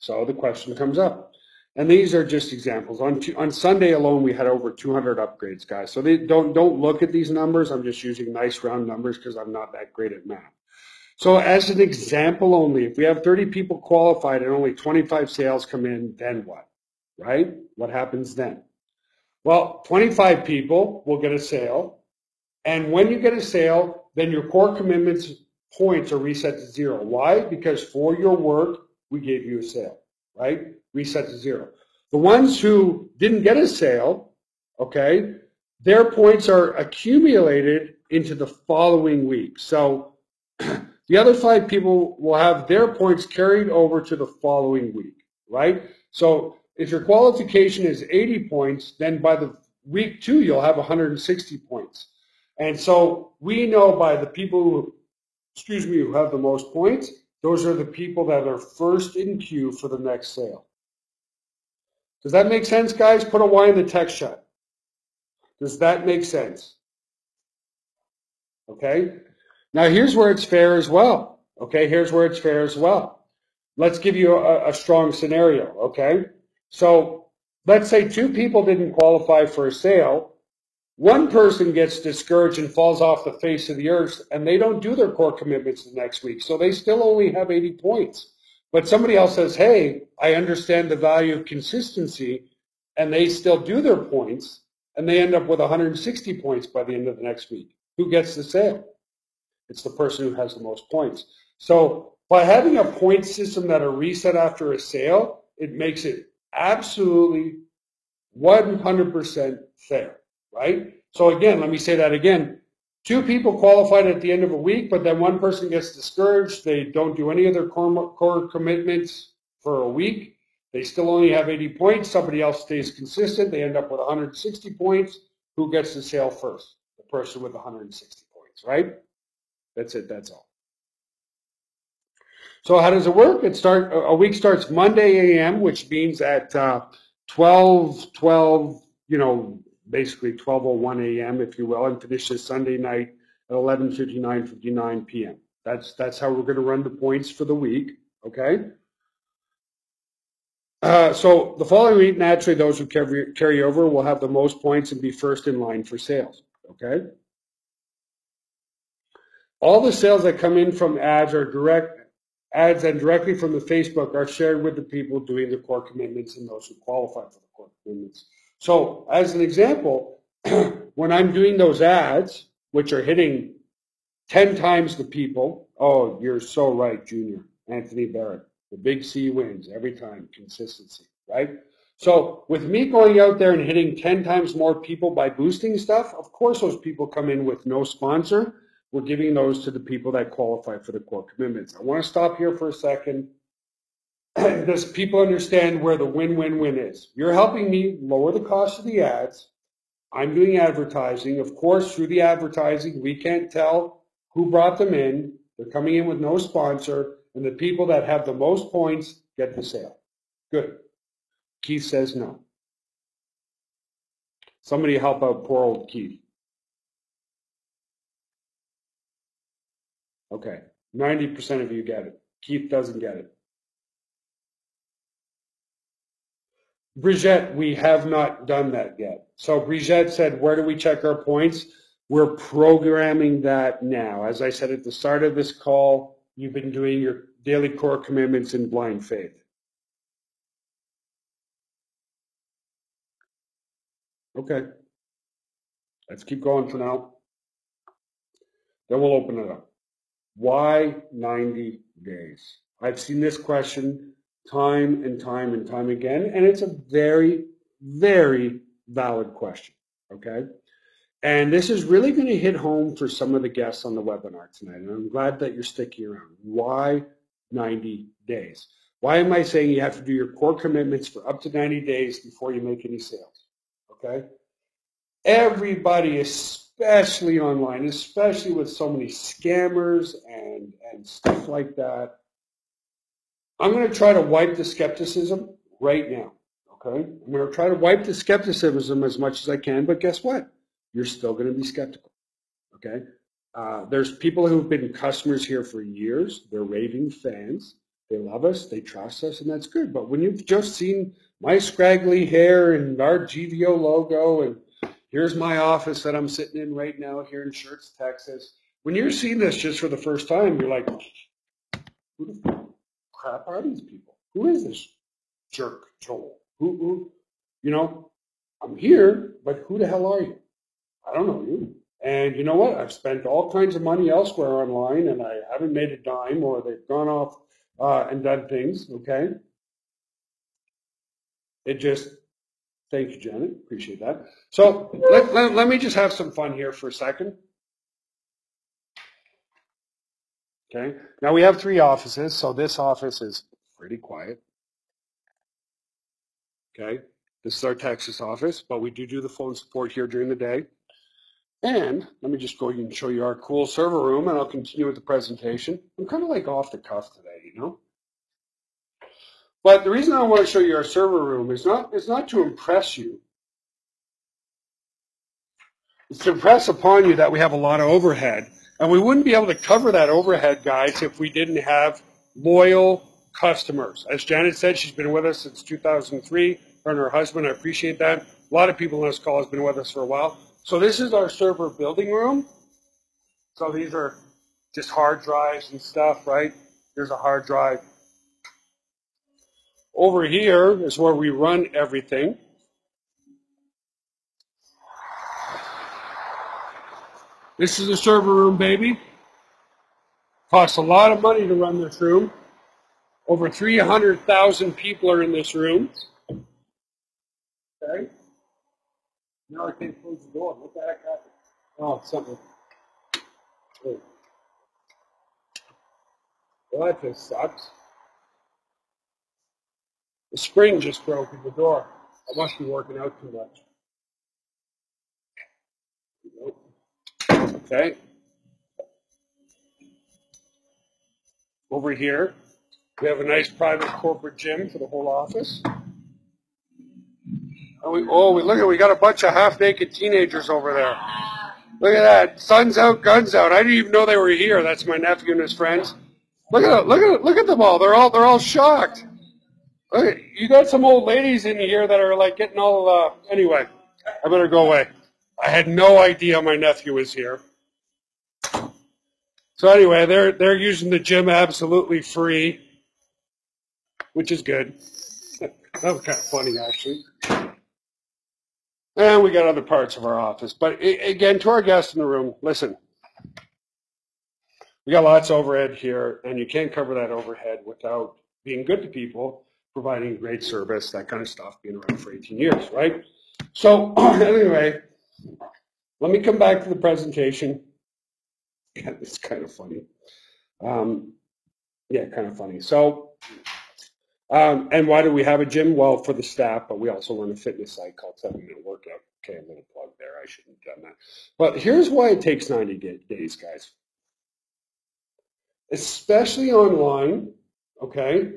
So the question comes up. And these are just examples. On Sunday alone, we had over 200 upgrades, guys. So they don't look at these numbers. I'm just using nice round numbers because I'm not that great at math. So as an example only, if we have 30 people qualified and only 25 sales come in, then what, right? What happens then? Well, 25 people will get a sale. And when you get a sale, then your core commitments points are reset to 0. Why? Because for your work, we gave you a sale. right? Reset to 0. The ones who didn't get a sale, okay, their points are accumulated into the following week. So the other 5 people will have their points carried over to the following week, right? So if your qualification is 80 points, then by the week 2, you'll have 160 points. And so we know by the people who have the most points, those are the people that are first in queue for the next sale. Does that make sense, guys? Put a Y in the text chat. Does that make sense? Okay. Now here's where it's fair as well. Okay, here's where it's fair as well. Let's give you a strong scenario, okay? So let's say 2 people didn't qualify for a sale. One person gets discouraged and falls off the face of the earth, and they don't do their core commitments the next week, so they still only have 80 points. But somebody else says, hey, I understand the value of consistency, and they still do their points, and they end up with 160 points by the end of the next week. Who gets the sale? It's the person who has the most points. So by having a point system that are reset after a sale, it makes it absolutely 100% fair, right? So again, let me say that again. 2 people qualified at the end of a week, but then one person gets discouraged. They don't do any of their core commitments for a week. They still only have 80 points. Somebody else stays consistent. They end up with 160 points. Who gets the sale first? The person with 160 points, right? That's it. That's all. So how does it work? A week starts Monday a.m., which means at 12, basically 12:01 a.m., if you will, and finishes Sunday night at 11:59 p.m. That's how we're going to run the points for the week, okay? So the following week, naturally, those who carry over will have the most points and be first in line for sales, okay? All the sales that come in from ads and directly from the Facebook are shared with the people doing the core commitments and those who qualify for the core commitments. So as an example, when I'm doing those ads, which are hitting 10 times the people, oh, you're so right, Junior, Anthony Barrett, the big C wins every time, consistency, right? So with me going out there and hitting 10 times more people by boosting stuff, of course those people come in with no sponsor. We're giving those to the people that qualify for the core commitments. I want to stop here for a second. Does people understand where the win-win-win is? You're helping me lower the cost of the ads. I'm doing advertising. Of course, through the advertising, we can't tell who brought them in. They're coming in with no sponsor, and the people that have the most points get the sale. Good. Keith says no. Somebody help out poor old Keith. Okay, 90% of you get it. Keith doesn't get it. Brigitte, we have not done that yet. So Brigitte said, where do we check our points? We're programming that now. As I said at the start of this call, you've been doing your daily core commitments in blind faith. Okay, let's keep going for now. Then we'll open it up. Why 90 days? I've seen this question time and time and time again, and it's a very, very valid question, okay? And this is really going to hit home for some of the guests on the webinar tonight, and I'm glad that you're sticking around. Why 90 days? Why am I saying you have to do your core commitments for up to 90 days before you make any sales, okay? Everybody, especially online, especially with so many scammers and stuff like that, I'm going to try to wipe the skepticism right now, okay? I'm going to try to wipe the skepticism as much as I can, but guess what? You're still going to be skeptical, okay? There's people who've been customers here for years. They're raving fans. They love us. They trust us, and that's good. But when you've just seen my scraggly hair and our GVO logo, and here's my office that I'm sitting in right now here in Schertz, Texas, when you're seeing this just for the first time, you're like, who the crap are these people? Who is this jerk, Joel? Who, I'm here, but who the hell are you? I don't know you. And you know what? I've spent all kinds of money elsewhere online, and I haven't made a dime, or they've gone off and done things, okay? It just, thank you, Janet. Appreciate that. So let me just have some fun here for a second. Okay. Now we have 3 offices, so this office is pretty quiet. Okay. This is our Texas office, but we do the phone support here during the day. And let me just go and show you our cool server room, and I'll continue with the presentation. I'm kind of like off the cuff today, you know? But the reason I want to show you our server room is not to impress you. It's to impress upon you that we have a lot of overhead. And we wouldn't be able to cover that overhead, guys, if we didn't have loyal customers. As Janet said, she's been with us since 2003, her and her husband. I appreciate that. A lot of people on this call have been with us for a while. So this is our server building room. So these are just hard drives and stuff, right? Here's a hard drive. Over here is where we run everything. This is a server room, baby. Costs a lot of money to run this room. Over 300,000 people are in this room. Okay. Now I can't close the door. What the heck happened? Oh, something. Oh. Well, that just sucks. The spring just broke in the door. I must be working out too much. Okay. Over here, we have a nice private corporate gym for the whole office. And we got a bunch of half-naked teenagers over there. Look at that. Sun's out, guns out. I didn't even know they were here. That's my nephew and his friends. Look at them all. They're all shocked. Look, you got some old ladies in here that are like getting all anyway, I better go away. I had no idea my nephew was here. So anyway, they're using the gym absolutely free, which is good. That was kind of funny, actually. And we got other parts of our office. But again, to our guests in the room, listen, we got lots of overhead here, and you can't cover that overhead without being good to people, providing great service, that kind of stuff, being around for 18 years, right? So anyway, let me come back to the presentation. Yeah, it's kind of funny. Yeah, kind of funny. So, and why do we have a gym? Well, for the staff, but we also run a fitness site called 7-Minute Workout. Okay, a little plug there. I shouldn't have done that. But here's why it takes 90 days, guys. Especially online, okay?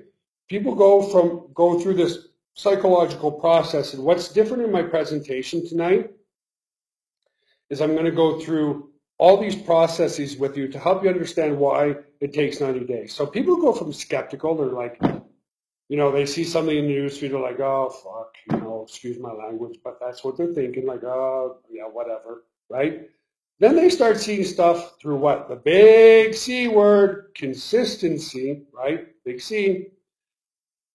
People go through this psychological process, and what's different in my presentation tonight is I'm going to go through all these processes with you to help you understand why it takes 90 days. So people go from skeptical, they're like, you know, they see something in the newsfeed, they're like, oh, fuck, you know, excuse my language, but that's what they're thinking, like, oh, yeah, whatever, right? Then they start seeing stuff through what? The big C word, consistency, right? Big C.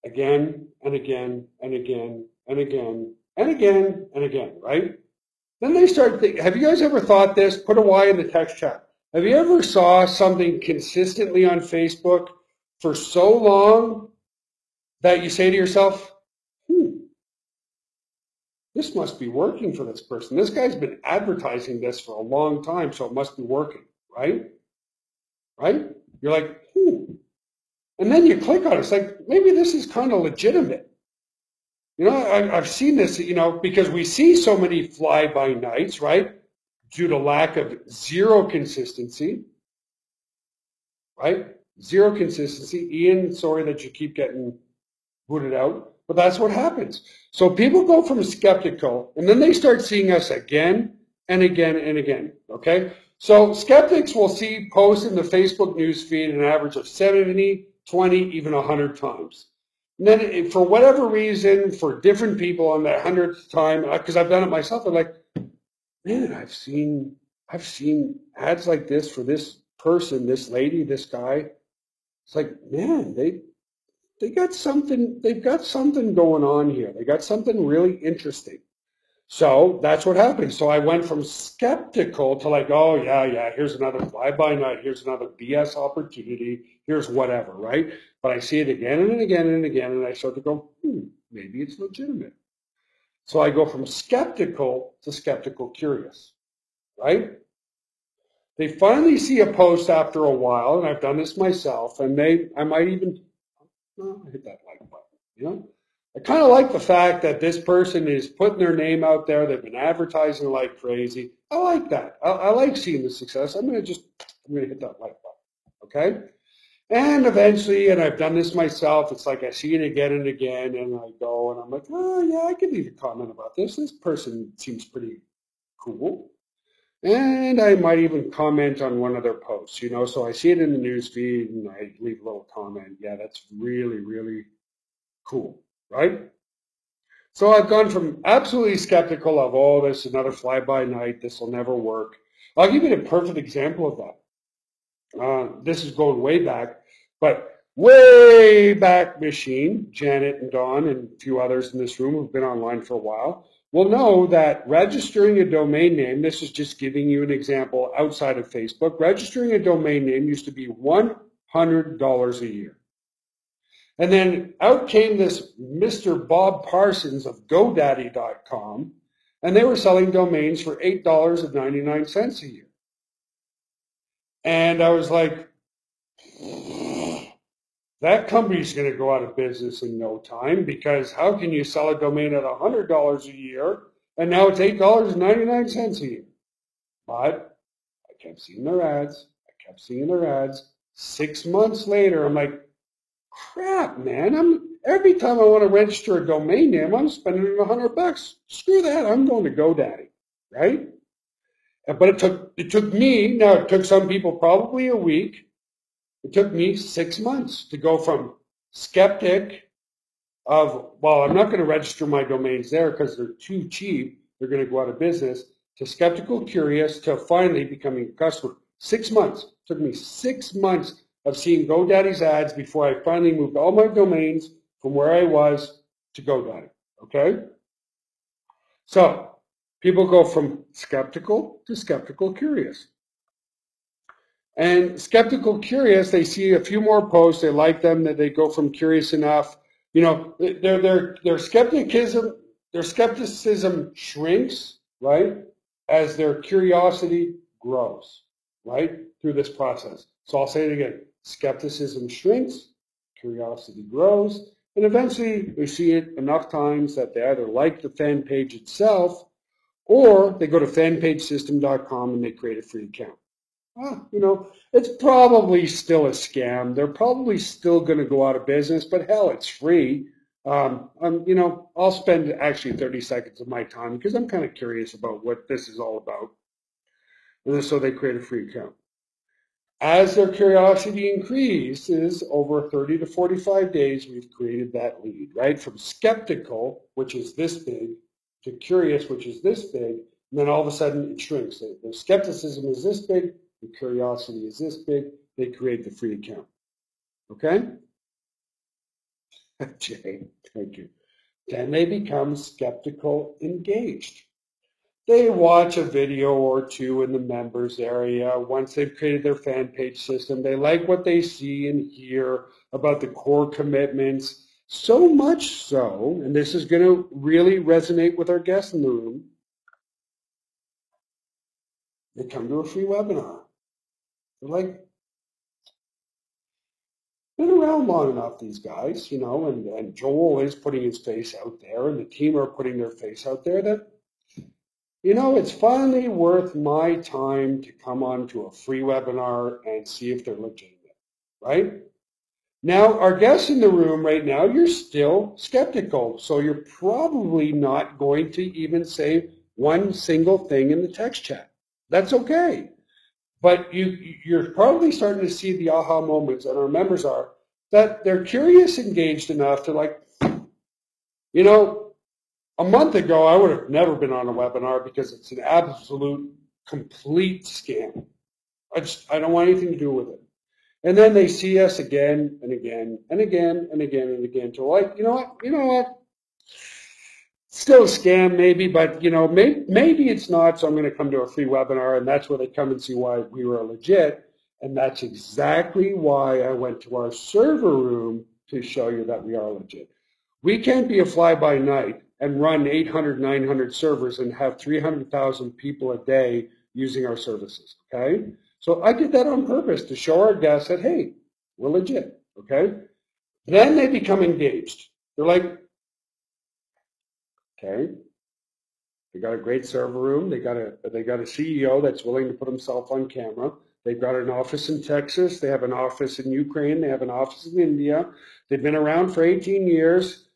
Again and again and again and again and again and again, right? Then they start thinking, have you guys ever thought this? Put a Y in the text chat. Have you ever saw something consistently on Facebook for so long that you say to yourself, this must be working for this person. This guy's been advertising this for a long time, so it must be working, right? Right? You're like, And then you click on it. It's like, maybe this is kind of legitimate. You know, I've seen this, you know, because we see so many fly-by-nights, right? Due to lack of zero consistency, right? Zero consistency. Ian, sorry that you keep getting booted out. But that's what happens. So people go from skeptical, and then they start seeing us again and again and again, okay? So skeptics will see posts in the Facebook newsfeed an average of 70, 20, even 100 times. And then for whatever reason, for different people on that 100th time, because I've done it myself, I'm like, man, I've seen ads like this for this person, this lady, this guy. It's like, man, they've got something going on here. They got something really interesting. So that's what happened. So I went from skeptical to like, oh yeah, here's another fly-by-night, here's another BS opportunity, here's whatever, right? But I see it again and again and again, and I start to go, maybe it's legitimate. So I go from skeptical to skeptical curious, right? They finally see a post after a while, and I've done this myself, and I might even hit that like button, you know? I kind of like the fact that this person is putting their name out there. They've been advertising like crazy. I like that. I like seeing the success. I'm going to hit that like button, okay? And eventually, and I've done this myself, it's like I see it again and again, and I go, and I'm like, oh, yeah, I could leave a comment about this. This person seems pretty cool. And I might even comment on one of their posts, you know, so I see it in the news feed, and I leave a little comment. Yeah, that's really, really cool, right? So I've gone from absolutely skeptical of, oh, this is another fly-by-night, this will never work. I'll give you a perfect example of that. This is going way back, but way back machine, Janet and Don and a few others in this room who've been online for a while will know that registering a domain name, this is just giving you an example outside of Facebook, registering a domain name used to be $100 a year. And then out came this Mr. Bob Parsons of GoDaddy.com, and they were selling domains for $8.99 a year. And I was like, that company's going to go out of business in no time, because how can you sell a domain at $100 a year, and now it's $8.99 a year? But I kept seeing their ads. 6 months later, I'm like, crap, man, every time I want to register a domain name, I'm spending $100. Screw that, I'm going to GoDaddy, right? But it took me, now it took some people probably a week. It took me 6 months to go from skeptic of, well, I'm not going to register my domains there because they're too cheap, they're going to go out of business, to skeptical curious, to finally becoming a customer. 6 months. It took me 6 months of seeing GoDaddy's ads before I finally moved all my domains from where I was to GoDaddy, okay? So people go from skeptical to skeptical curious. And skeptical curious, they see a few more posts, they like them, that they go from curious enough. You know, their skepticism shrinks, right, as their curiosity grows, right, through this process. So I'll say it again. Skepticism shrinks, curiosity grows, and eventually we see it enough times that they either like the fan page itself, or they go to FanPageSystem.com and they create a free account. You know, it's probably still a scam. They're probably still going to go out of business, but hell, it's free. You know, I'll spend actually 30 seconds of my time because I'm kind of curious about what this is all about. And so they create a free account. As their curiosity increases over 30 to 45 days, we've created that lead, right? From skeptical, which is this big, to curious, which is this big, and then all of a sudden it shrinks. The skepticism is this big, the curiosity is this big, they create the free account. Okay? Jay, thank you. Then they become skeptical engaged. They watch a video or two in the members area. Once they've created their fan page system, they like what they see and hear about the core commitments, so much so, and this is going to really resonate with our guests in the room, they come to a free webinar. They're like, been around long enough, these guys, you know, and Joel is putting his face out there, and the team are putting their face out there, that, you know, it's finally worth my time to come on to a free webinar and see if they're legitimate, right? Now, our guests in the room right now, you're still skeptical, so you're probably not going to even say one single thing in the text chat. That's okay. But you're probably starting to see the aha moments, and our members are, that they're curious, engaged enough to like, you know, a month ago, I would have never been on a webinar because it's an absolute, complete scam. I don't want anything to do with it. And then they see us again and again and again and again and again to like, you know what? Still a scam maybe, but maybe it's not, so I'm going to come to a free webinar, and that's where they come and see why we were legit. And that's exactly why I went to our server room to show you that we are legit. We can't be a fly-by-night and run 800, 900 servers and have 300,000 people a day using our services, okay? So I did that on purpose to show our guests that, hey, we're legit, okay? Then they become engaged. They're like, okay, they got a great server room. They got a CEO that's willing to put himself on camera. They've got an office in Texas. They have an office in Ukraine. They have an office in India. They've been around for 18 years.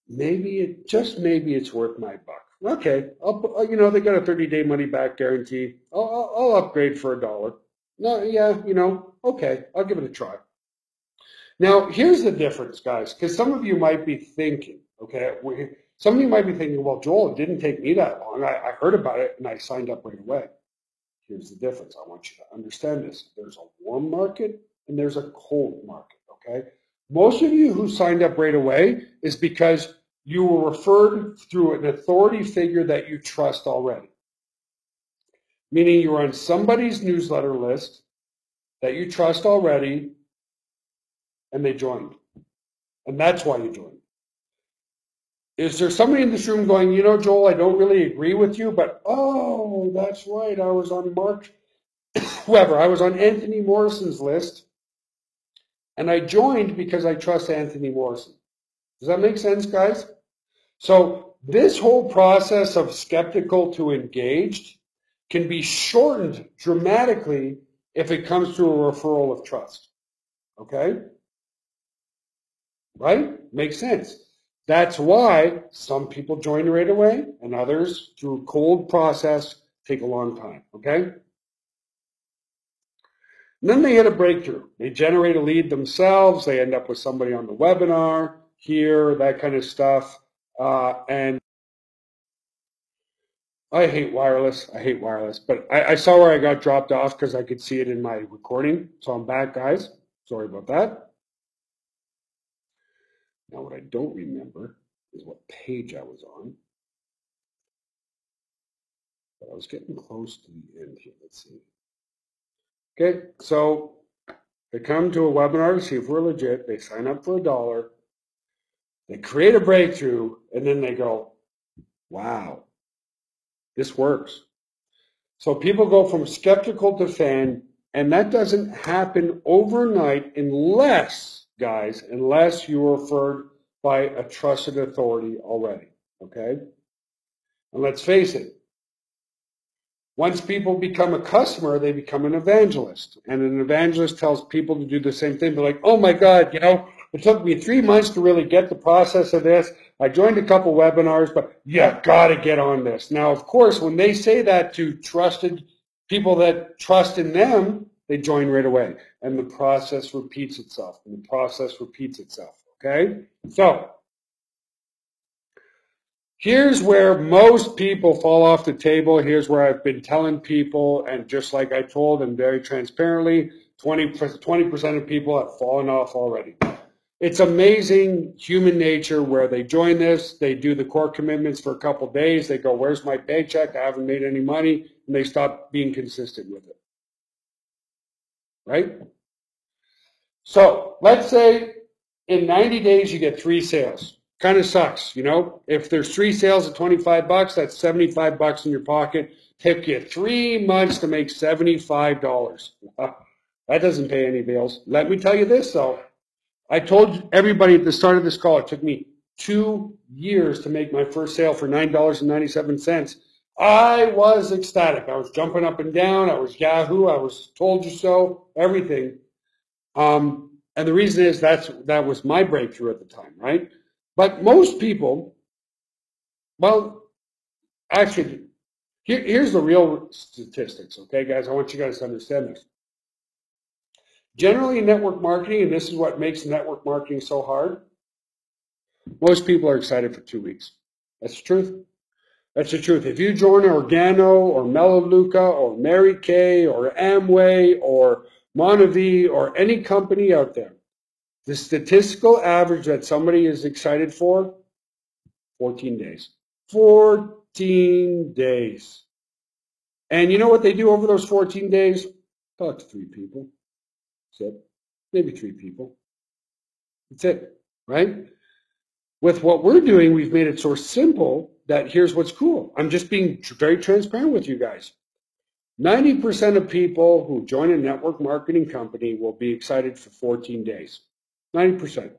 Maybe it's worth my buck. Okay, they got a 30-day money-back guarantee. I'll upgrade for $1. No, yeah, okay, I'll give it a try. Now, here's the difference, guys, because some of you might be thinking, okay, some of you might be thinking, well, Joel, it didn't take me that long. I heard about it and I signed up right away. Here's the difference. I want you to understand this. There's a warm market and there's a cold market, okay? Most of you who signed up right away is because you were referred through an authority figure that you trust already. Meaning you're on somebody's newsletter list that you trust already and they joined. And that's why you joined. Is there somebody in this room going, Joel, I don't really agree with you, but oh, that's right, I was on I was on Anthony Morrison's list, and I joined because I trust Anthony Morrison. Does that make sense, guys? So this whole process of skeptical to engaged can be shortened dramatically if it comes to a referral of trust. Okay? Right? Makes sense. That's why some people join right away and others, through a cold process, take a long time, okay? And then they hit a breakthrough. They generate a lead themselves. They end up with somebody on the webinar here, that kind of stuff. And I hate wireless. But I saw where I got dropped off because I could see it in my recording. So I'm back, guys. Sorry about that. Now, what I don't remember is what page I was on. But I was getting close to the end here. Let's see. Okay, so they come to a webinar to see if we're legit. They sign up for $1. They create a breakthrough, and then they go, wow, this works. So people go from skeptical to fan, and that doesn't happen overnight unless you're referred by a trusted authority already, okay? And let's face it, once people become a customer, they become an evangelist. And an evangelist tells people to do the same thing. They're like, oh my God, it took me 3 months to really get the process of this. I joined a couple webinars, but you gotta get on this. Now, of course, when they say that to trusted people that trust in them, they join right away. And the process repeats itself. Okay? So, here's where most people fall off the table. Here's where I've been telling people, and just like I told them very transparently, 20% of people have fallen off already. It's amazing human nature where they join this, they do the core commitments for a couple of days, they go, where's my paycheck? I haven't made any money, and they stop being consistent with it. Right? So let's say in 90 days you get 3 sales. Kind of sucks, If there's 3 sales at $25, that's $75 in your pocket. Took you 3 months to make $75. That doesn't pay any bills. Let me tell you this, though. I told everybody at the start of this call, it took me 2 years to make my first sale for $9.97. I was ecstatic. I was jumping up and down. I was Yahoo. I was told you so, everything. And the reason is that was my breakthrough at the time, right? But most people, well, actually, here's the real statistics, okay, guys? I want you guys to understand this. Generally, in network marketing, and this is what makes network marketing so hard, most people are excited for 2 weeks. That's the truth. That's the truth. If you join Organo or Melaleuca or Mary Kay or Amway or Monavie or any company out there, the statistical average that somebody is excited for 14 days. 14 days. And you know what they do over those 14 days? Talk to 3 people. That's it. Maybe 3 people. That's it, right? With what we're doing, we've made it so simple that here's what's cool. I'm just being very transparent with you guys. 90% of people who join a network marketing company will be excited for 14 days. 90%.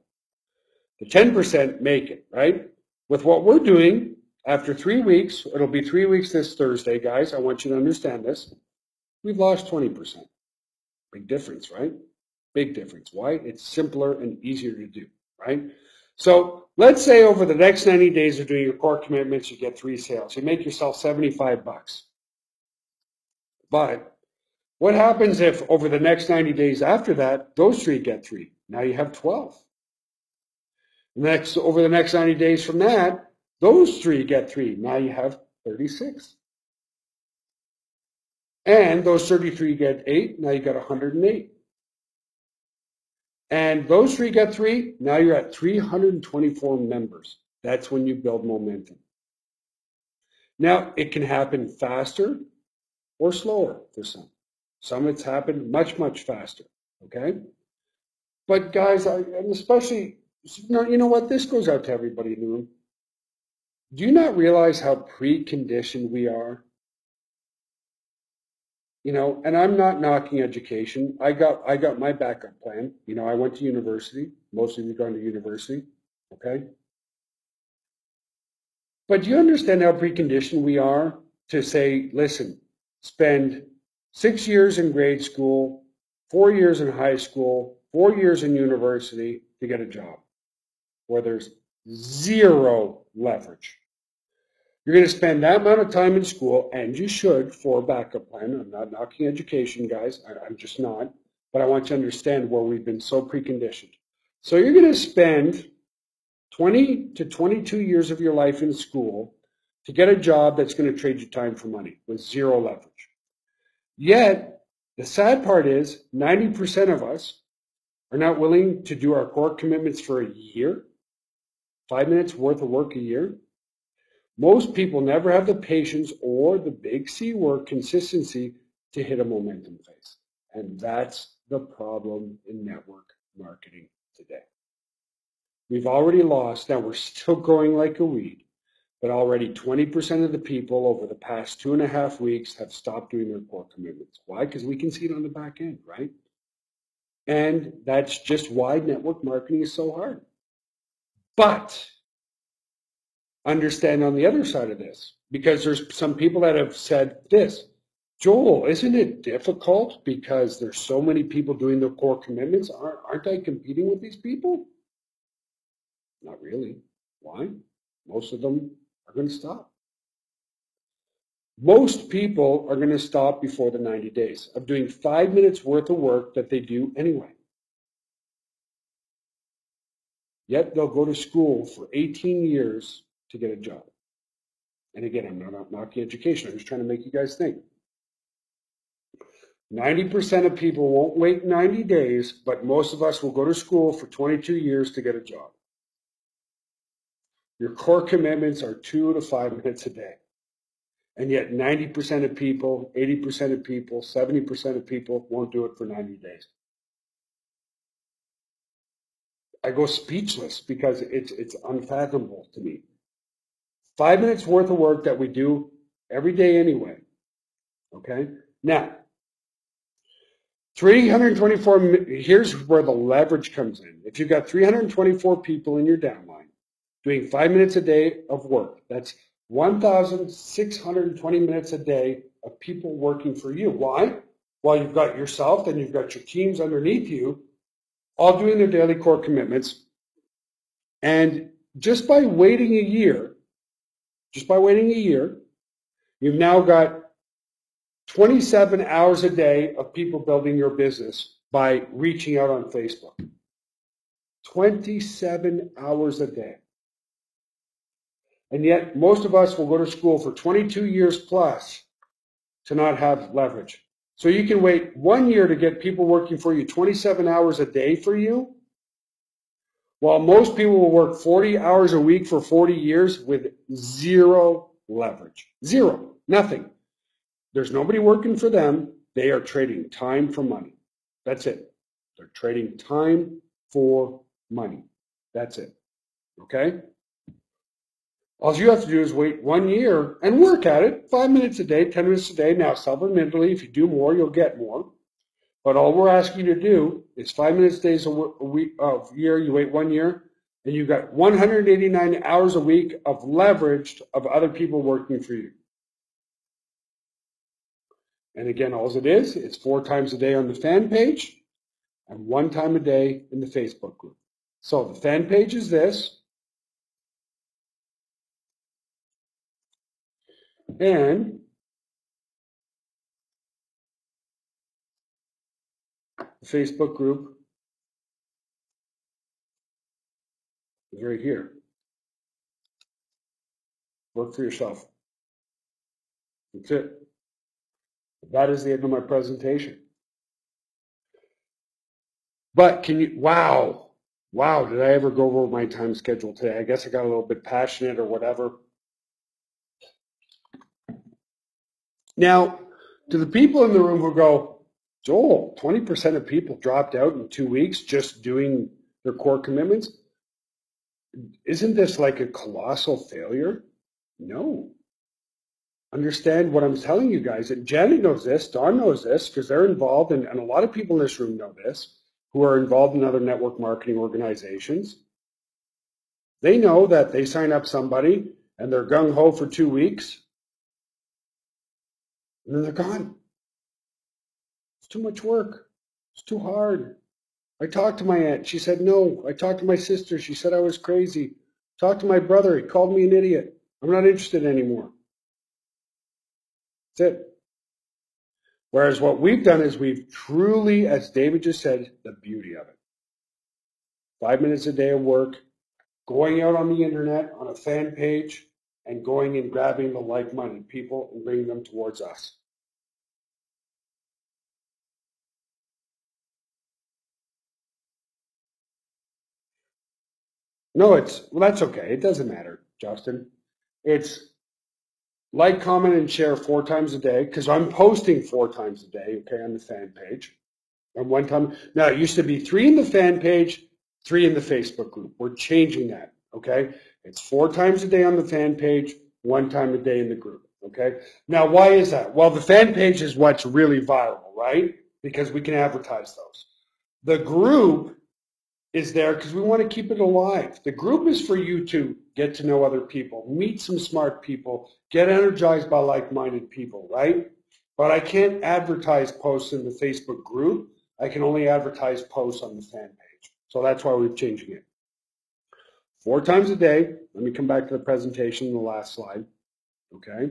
The 10% make it, right? With what we're doing, after 3 weeks, it'll be 3 weeks this Thursday, guys. I want you to understand this. We've lost 20%. Big difference, right? Big difference. Why? It's simpler and easier to do, right? So let's say over the next 90 days of doing your core commitments, you get 3 sales. You make yourself 75 bucks. But what happens if over the next 90 days after that, those 3 get 3? Now you have 12. Over the next 90 days from that, those 3 get 3. Now you have 36. And those 33 get 8. Now you got 108. And those 3 get 3. Now you're at 324 members. That's when you build momentum. Now, it can happen faster or slower for some. Some it's happened much, much faster, okay? But guys, and especially, you know what? This goes out to everybody in the room. Do you not realize how preconditioned we are? You know, and I'm not knocking education. I got my backup plan. You know, I went to university. Most of you gone to university, okay? But do you understand how preconditioned we are to say, listen, spend 6 years in grade school, 4 years in high school, 4 years in university to get a job where there's zero leverage. You're going to spend that amount of time in school, and you should, for a backup plan. I'm not knocking education, guys. I'm just not. But I want you to understand where we've been so preconditioned. So you're going to spend 20 to 22 years of your life in school to get a job that's going to trade you time for money with zero leverage. Yet, the sad part is 90% of us are not willing to do our core commitments for a year, 5 minutes worth of work a year. Most people never have the patience or the big C word, consistency, to hit a momentum phase. And that's the problem in network marketing today. We've already lost, now we're still growing like a weed, but already 20% of the people over the past 2.5 weeks have stopped doing their core commitments. Why? Because we can see it on the back end, right? And that's just why network marketing is so hard. But understand on the other side of this, because there's some people that have said this, Joel, isn't it difficult because there's so many people doing their core commitments? Aren't I competing with these people? Not really. Why? Most of them are going to stop. Most people are going to stop before the 90 days of doing 5 minutes worth of work that they do anyway. Yet they'll go to school for 18 years to get a job. And again, I'm not knocking education. I'm just trying to make you guys think. 90% of people won't wait 90 days, but most of us will go to school for 22 years to get a job. Your core commitments are 2 to 5 minutes a day. And yet 90% of people, 80% of people, 70% of people won't do it for 90 days. I go speechless because it's unfathomable to me. 5 minutes worth of work that we do every day anyway. Okay? Now, 324, here's where the leverage comes in. If you've got 324 people in your downline doing 5 minutes a day of work, that's 1,620 minutes a day of people working for you. Why? Well, you've got yourself and you've got your teams underneath you, all doing their daily core commitments. And just by waiting a year, you've now got 27 hours a day of people building your business by reaching out on Facebook. 27 hours a day. And yet most of us will go to school for 22 years plus to not have leverage. So you can wait 1 year to get people working for you 27 hours a day for you, While most people will work 40 hours a week for 40 years with zero leverage. Zero. Nothing. There's nobody working for them. They are trading time for money. That's it. They're trading time for money. That's it. Okay? All you have to do is wait 1 year and work at it. 5 minutes a day, 10 minutes a day. Now, self-admittedly, if you do more, you'll get more. But all we're asking you to do is 5 minutes days a week of year. You wait 1 year, and you've got 189 hours a week of leverage of other people working for you. And again, all it is, it's 4 times a day on the fan page and 1 time a day in the Facebook group. So the fan page is this. And the Facebook group is right here. Work for yourself. That's it. That is the end of my presentation. But can you, wow, did I ever go over my time schedule today? I guess I got a little bit passionate or whatever. Now, to the people in the room who go, Joel, 20% of people dropped out in 2 weeks just doing their core commitments. Isn't this like a colossal failure? No. Understand what I'm telling you guys. And Janet knows this, Don knows this, because they're involved, and a lot of people in this room know this, who are involved in other network marketing organizations. They know that they sign up somebody and they're gung-ho for 2 weeks, and then they're gone. It's too much work. It's too hard. I talked to my aunt. She said no. I talked to my sister. She said I was crazy. Talked to my brother. He called me an idiot. I'm not interested anymore. That's it. Whereas what we've done is we've truly, as David just said, the beauty of it. 5 minutes a day of work, going out on the internet, on a fan page, and going and grabbing the like-minded people and bringing them towards us. No, well, that's okay. It doesn't matter, Justin. It's like, comment, and share 4 times a day, because I'm posting 4 times a day, okay, on the fan page. And 1 time, now it used to be 3 in the fan page, 3 in the Facebook group. We're changing that, okay? It's 4 times a day on the fan page, 1 time a day in the group, okay? Now, why is that? Well, the fan page is what's really viral, right? Because we can advertise those. The group is there because we want to keep it alive. The group is for you to get to know other people, meet some smart people, get energized by like-minded people, right? But I can't advertise posts in the Facebook group. I can only advertise posts on the fan page. So that's why we're changing it. 4 times a day. Let me come back to the presentation, the last slide. Okay.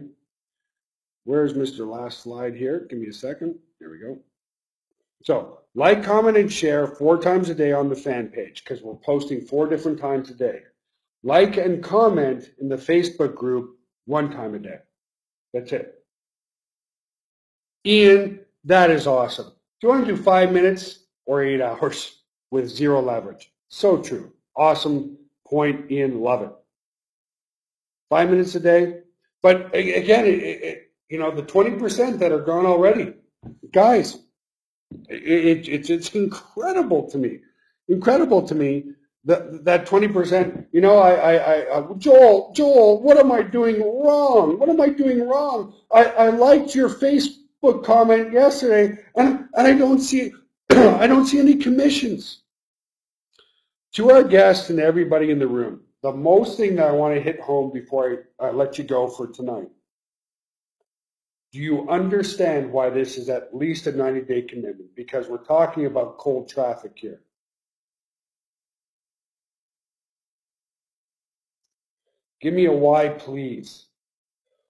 Where's Mr. Last Slide here? Give me a second. There we go. So like, comment, and share 4 times a day on the fan page because we're posting 4 different times a day. Like and comment in the Facebook group 1 time a day. That's it. Ian, that is awesome. Do you want to do 5 minutes or 8 hours with 0 leverage? So true. Awesome point, Ian. Love it. 5 minutes a day. But again, you know, the 20% that are gone already, guys, it's incredible to me. Incredible to me that 20%. You know, Joel, what am I doing wrong? What am I doing wrong? I liked your Facebook comment yesterday, and I don't see I don't see any commissions. To our guests and everybody in the room, the most thing that I want to hit home before I let you go for tonight. Do you understand why this is at least a 90-day commitment? Because we're talking about cold traffic here. Give me a why, please.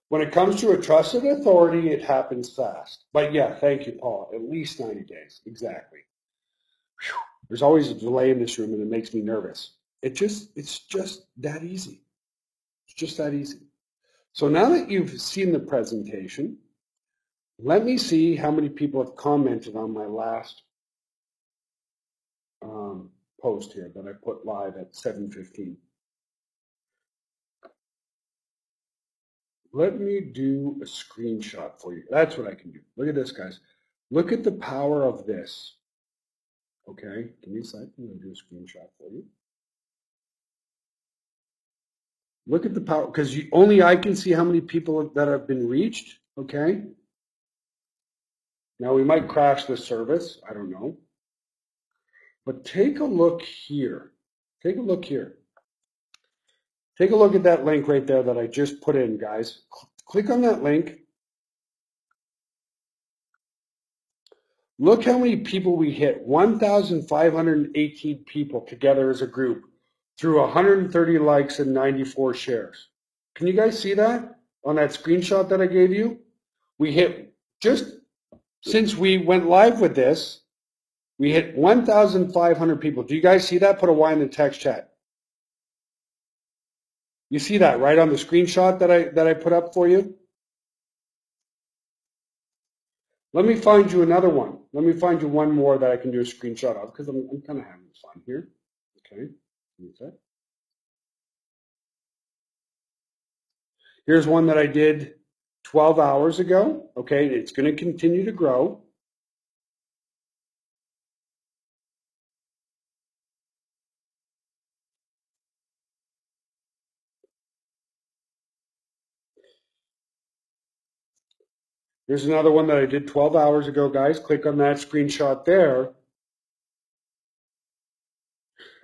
When it comes to a trusted authority, it happens fast. But yeah, thank you, Paul. At least 90 days. Exactly. Whew. There's always a delay in this room, and it makes me nervous. It's just that easy. It's just that easy. So now that you've seen the presentation, let me see how many people have commented on my last post here that I put live at 7:15. Let me do a screenshot for you. That's what I can do. Look at this, guys. Look at the power of this. Okay, give me a second. I'm going to do a screenshot for you. Look at the power, because only I can see how many people that have been reached. Okay. Now we might crash the service. I don't know. But take a look here. Take a look here. Take a look at that link right there that I just put in, guys. Click on that link. Look how many people we hit. 1,518 people together as a group through 130 likes and 94 shares. Can you guys see that on that screenshot that I gave you? We hit, just since we went live with this, we hit 1,500 people. Do you guys see that? Put a Y in the text chat. You see that right on the screenshot that I put up for you? Let me find you another one. Let me find you one more that I can do a screenshot of, because I'm kind of having fun here. Okay. Here's one that I did 12 hours ago. Okay, it's going to continue to grow. Here's another one that I did 12 hours ago, guys. Click on that screenshot there.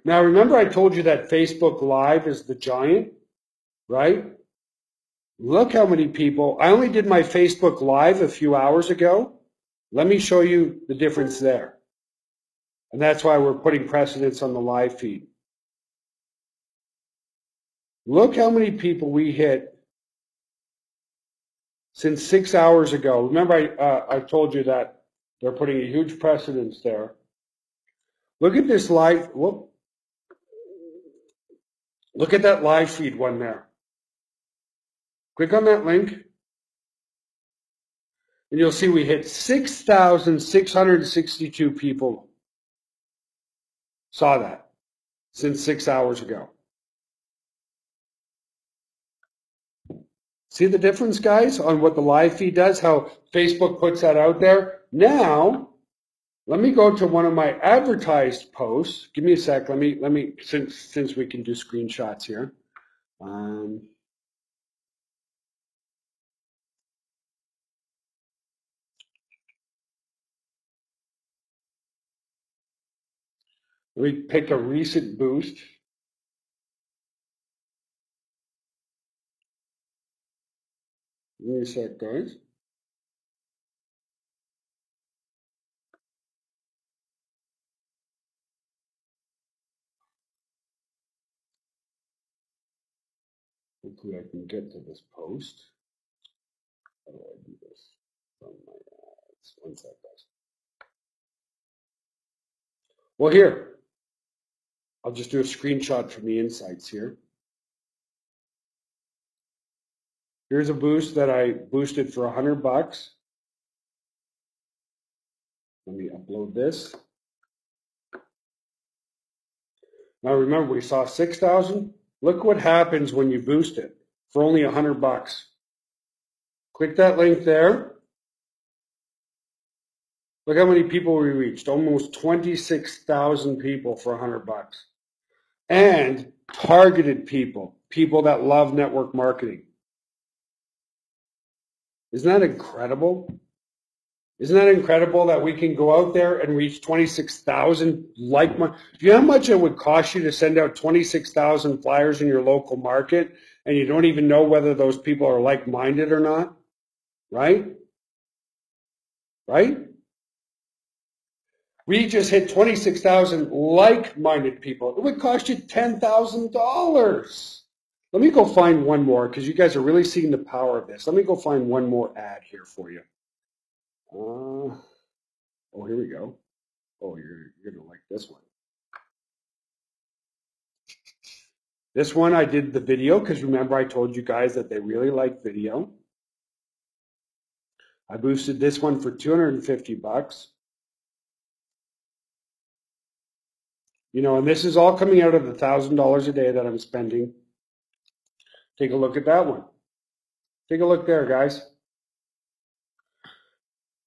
Now, remember I told you that Facebook Live is the giant, right? Look how many people. I only did my Facebook Live a few hours ago. Let me show you the difference there. And that's why we're putting precedence on the live feed. Look how many people we hit since 6 hours ago. Remember I told you that they're putting a huge precedence there. Look at this live. Whoop. Look at that live feed one there. Click on that link. And you'll see we hit 6,662 people saw that since 6 hours ago. See the difference, guys, on what the live feed does, how Facebook puts that out there? Now, let me go to one of my advertised posts. Give me a sec. Let me since we can do screenshots here. Let me pick a recent boost. Give me a sec, guys. Hopefully I can get to this post. How do I do this? From my ads. One sec, guys. Well, here. I'll just do a screenshot from the insights here. Here's a boost that I boosted for $100. Let me upload this. Now remember, we saw 6,000. Look what happens when you boost it for only $100. Click that link there. Look how many people we reached. Almost 26,000 people for $100. And targeted people, people that love network marketing. Isn't that incredible? Isn't that incredible that we can go out there and reach 26,000 like-minded? Do you know how much it would cost you to send out 26,000 flyers in your local market and you don't even know whether those people are like-minded or not? Right? Right? We just hit 26,000 like-minded people. It would cost you $10,000. Let me go find one more because you guys are really seeing the power of this. Let me go find one more ad here for you. Oh, here we go. Oh, you're going to like this one. This one I did the video because remember I told you guys that they really like video. I boosted this one for $250. You know, and this is all coming out of the $1,000 a day that I'm spending. Take a look at that one. Take a look there, guys.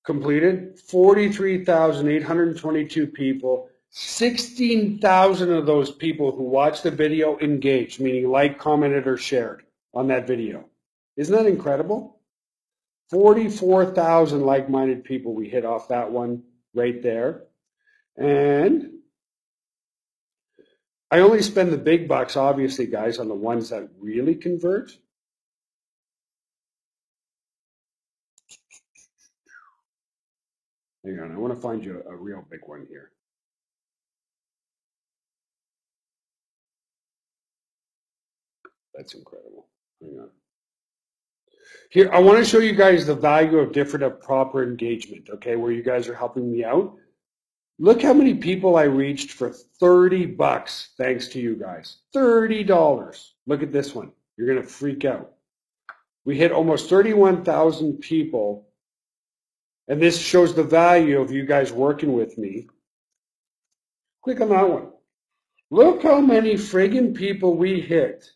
Completed 43,822 people. 16,000 of those people who watched the video engaged, meaning like, commented, or shared on that video. Isn't that incredible? 44,000 like-minded people we hit off that one right there. And I only spend the big bucks, obviously, guys, on the ones that really convert. Hang on, I want to find you a real big one here. That's incredible. Hang on. Here, I want to show you guys the value of different proper engagement, okay, where you guys are helping me out. Look how many people I reached for 30 bucks, thanks to you guys. $30. Look at this one. You're going to freak out. We hit almost 31,000 people, and this shows the value of you guys working with me. Click on that one. Look how many friggin' people we hit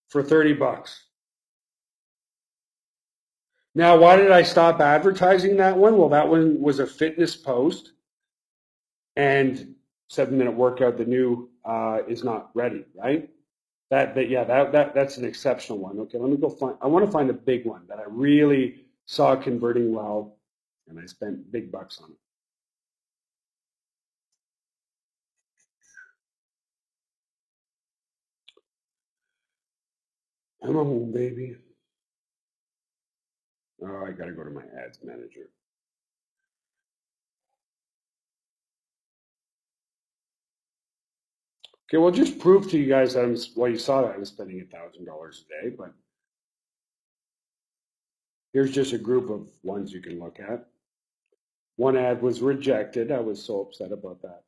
for 30 bucks. Now, why did I stop advertising that one? Well, that one was a fitness post and 7-minute workout. The new is not ready, right? That's an exceptional one. Okay, let me go find. I want to find a big one that I really saw converting well, and I spent big bucks on it. Come on, baby. Oh, I got to go to my ads manager. Okay, well, just prove to you guys that you saw that I'm spending $1,000 a day, but here's just a group of ones you can look at. One ad was rejected. I was so upset about that.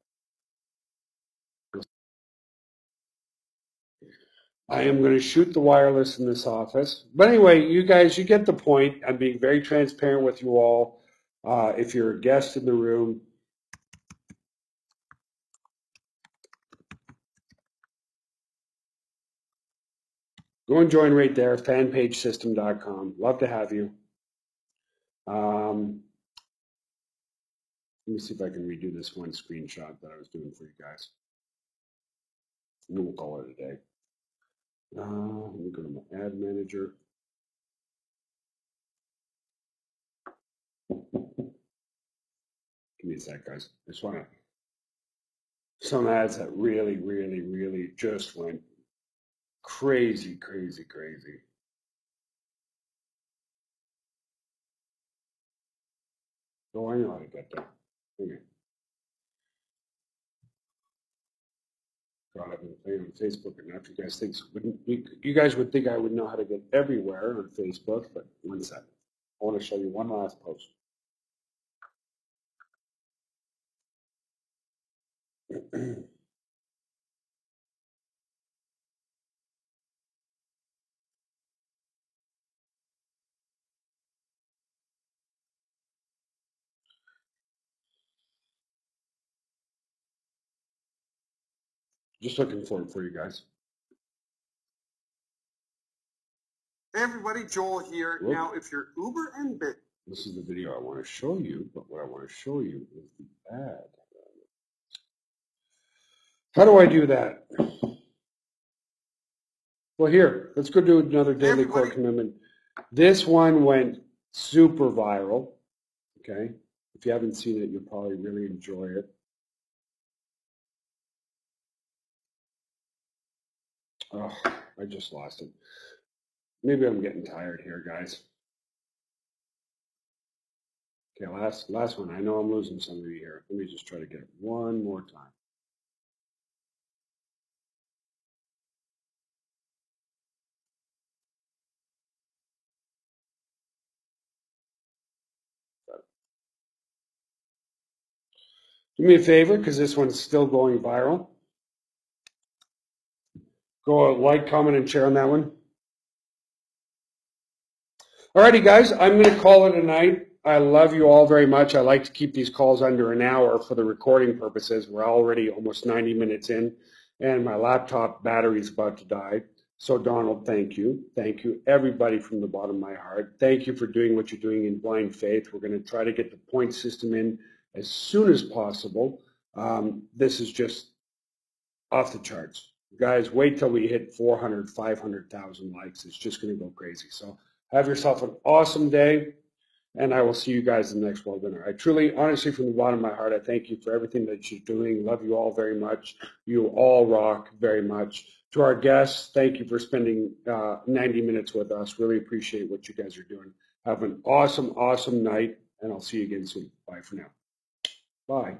I am going to shoot the wireless in this office. But anyway, you guys, you get the point. I'm being very transparent with you all. If you're a guest in the room, go and join right there, FanPageSystem.com. Love to have you. Let me see if I can redo this one screenshot that I was doing for you guys. And we'll call it a day. Let me go to my ad manager. Give me a sec, guys. I just want to, some ads that really, really, really just went crazy, crazy, crazy. Oh, I know how to get there. Okay. God, I've been playing on Facebook enough. You guys think, you guys would think I would know how to get everywhere on Facebook, but one second. I want to show you one last post. Just looking for it for you guys. Hey everybody, Joel here. Whoop. Now, if you're Uber and Bit, this is the video I want to show you, but what I want to show you is the ad. How do I do that? Well, here, let's go do another daily core commitment. This one went super viral. Okay, if you haven't seen it, you'll probably really enjoy it. Oh, I just lost it. Maybe I'm getting tired here, guys. Okay, last one. I know I'm losing some of you here. Let me just try to get it one more time. Do me a favor, because this one's still going viral. Go like, comment, and share on that one. Alrighty, guys, I'm going to call it a night. I love you all very much. I like to keep these calls under an hour for the recording purposes. We're already almost 90 minutes in, and my laptop battery is about to die. So Donald, thank you. Thank you, everybody, from the bottom of my heart. Thank you for doing what you're doing in blind faith. We're going to try to get the point system in as soon as possible. This is just off the charts. Guys, wait till we hit 400, 500,000 likes. It's just going to go crazy. So have yourself an awesome day, and I will see you guys in the next webinar. I truly, honestly, from the bottom of my heart, I thank you for everything that you're doing. Love you all very much. You all rock very much. To our guests, thank you for spending 90 minutes with us. Really appreciate what you guys are doing. Have an awesome, awesome night, and I'll see you again soon. Bye for now. Bye.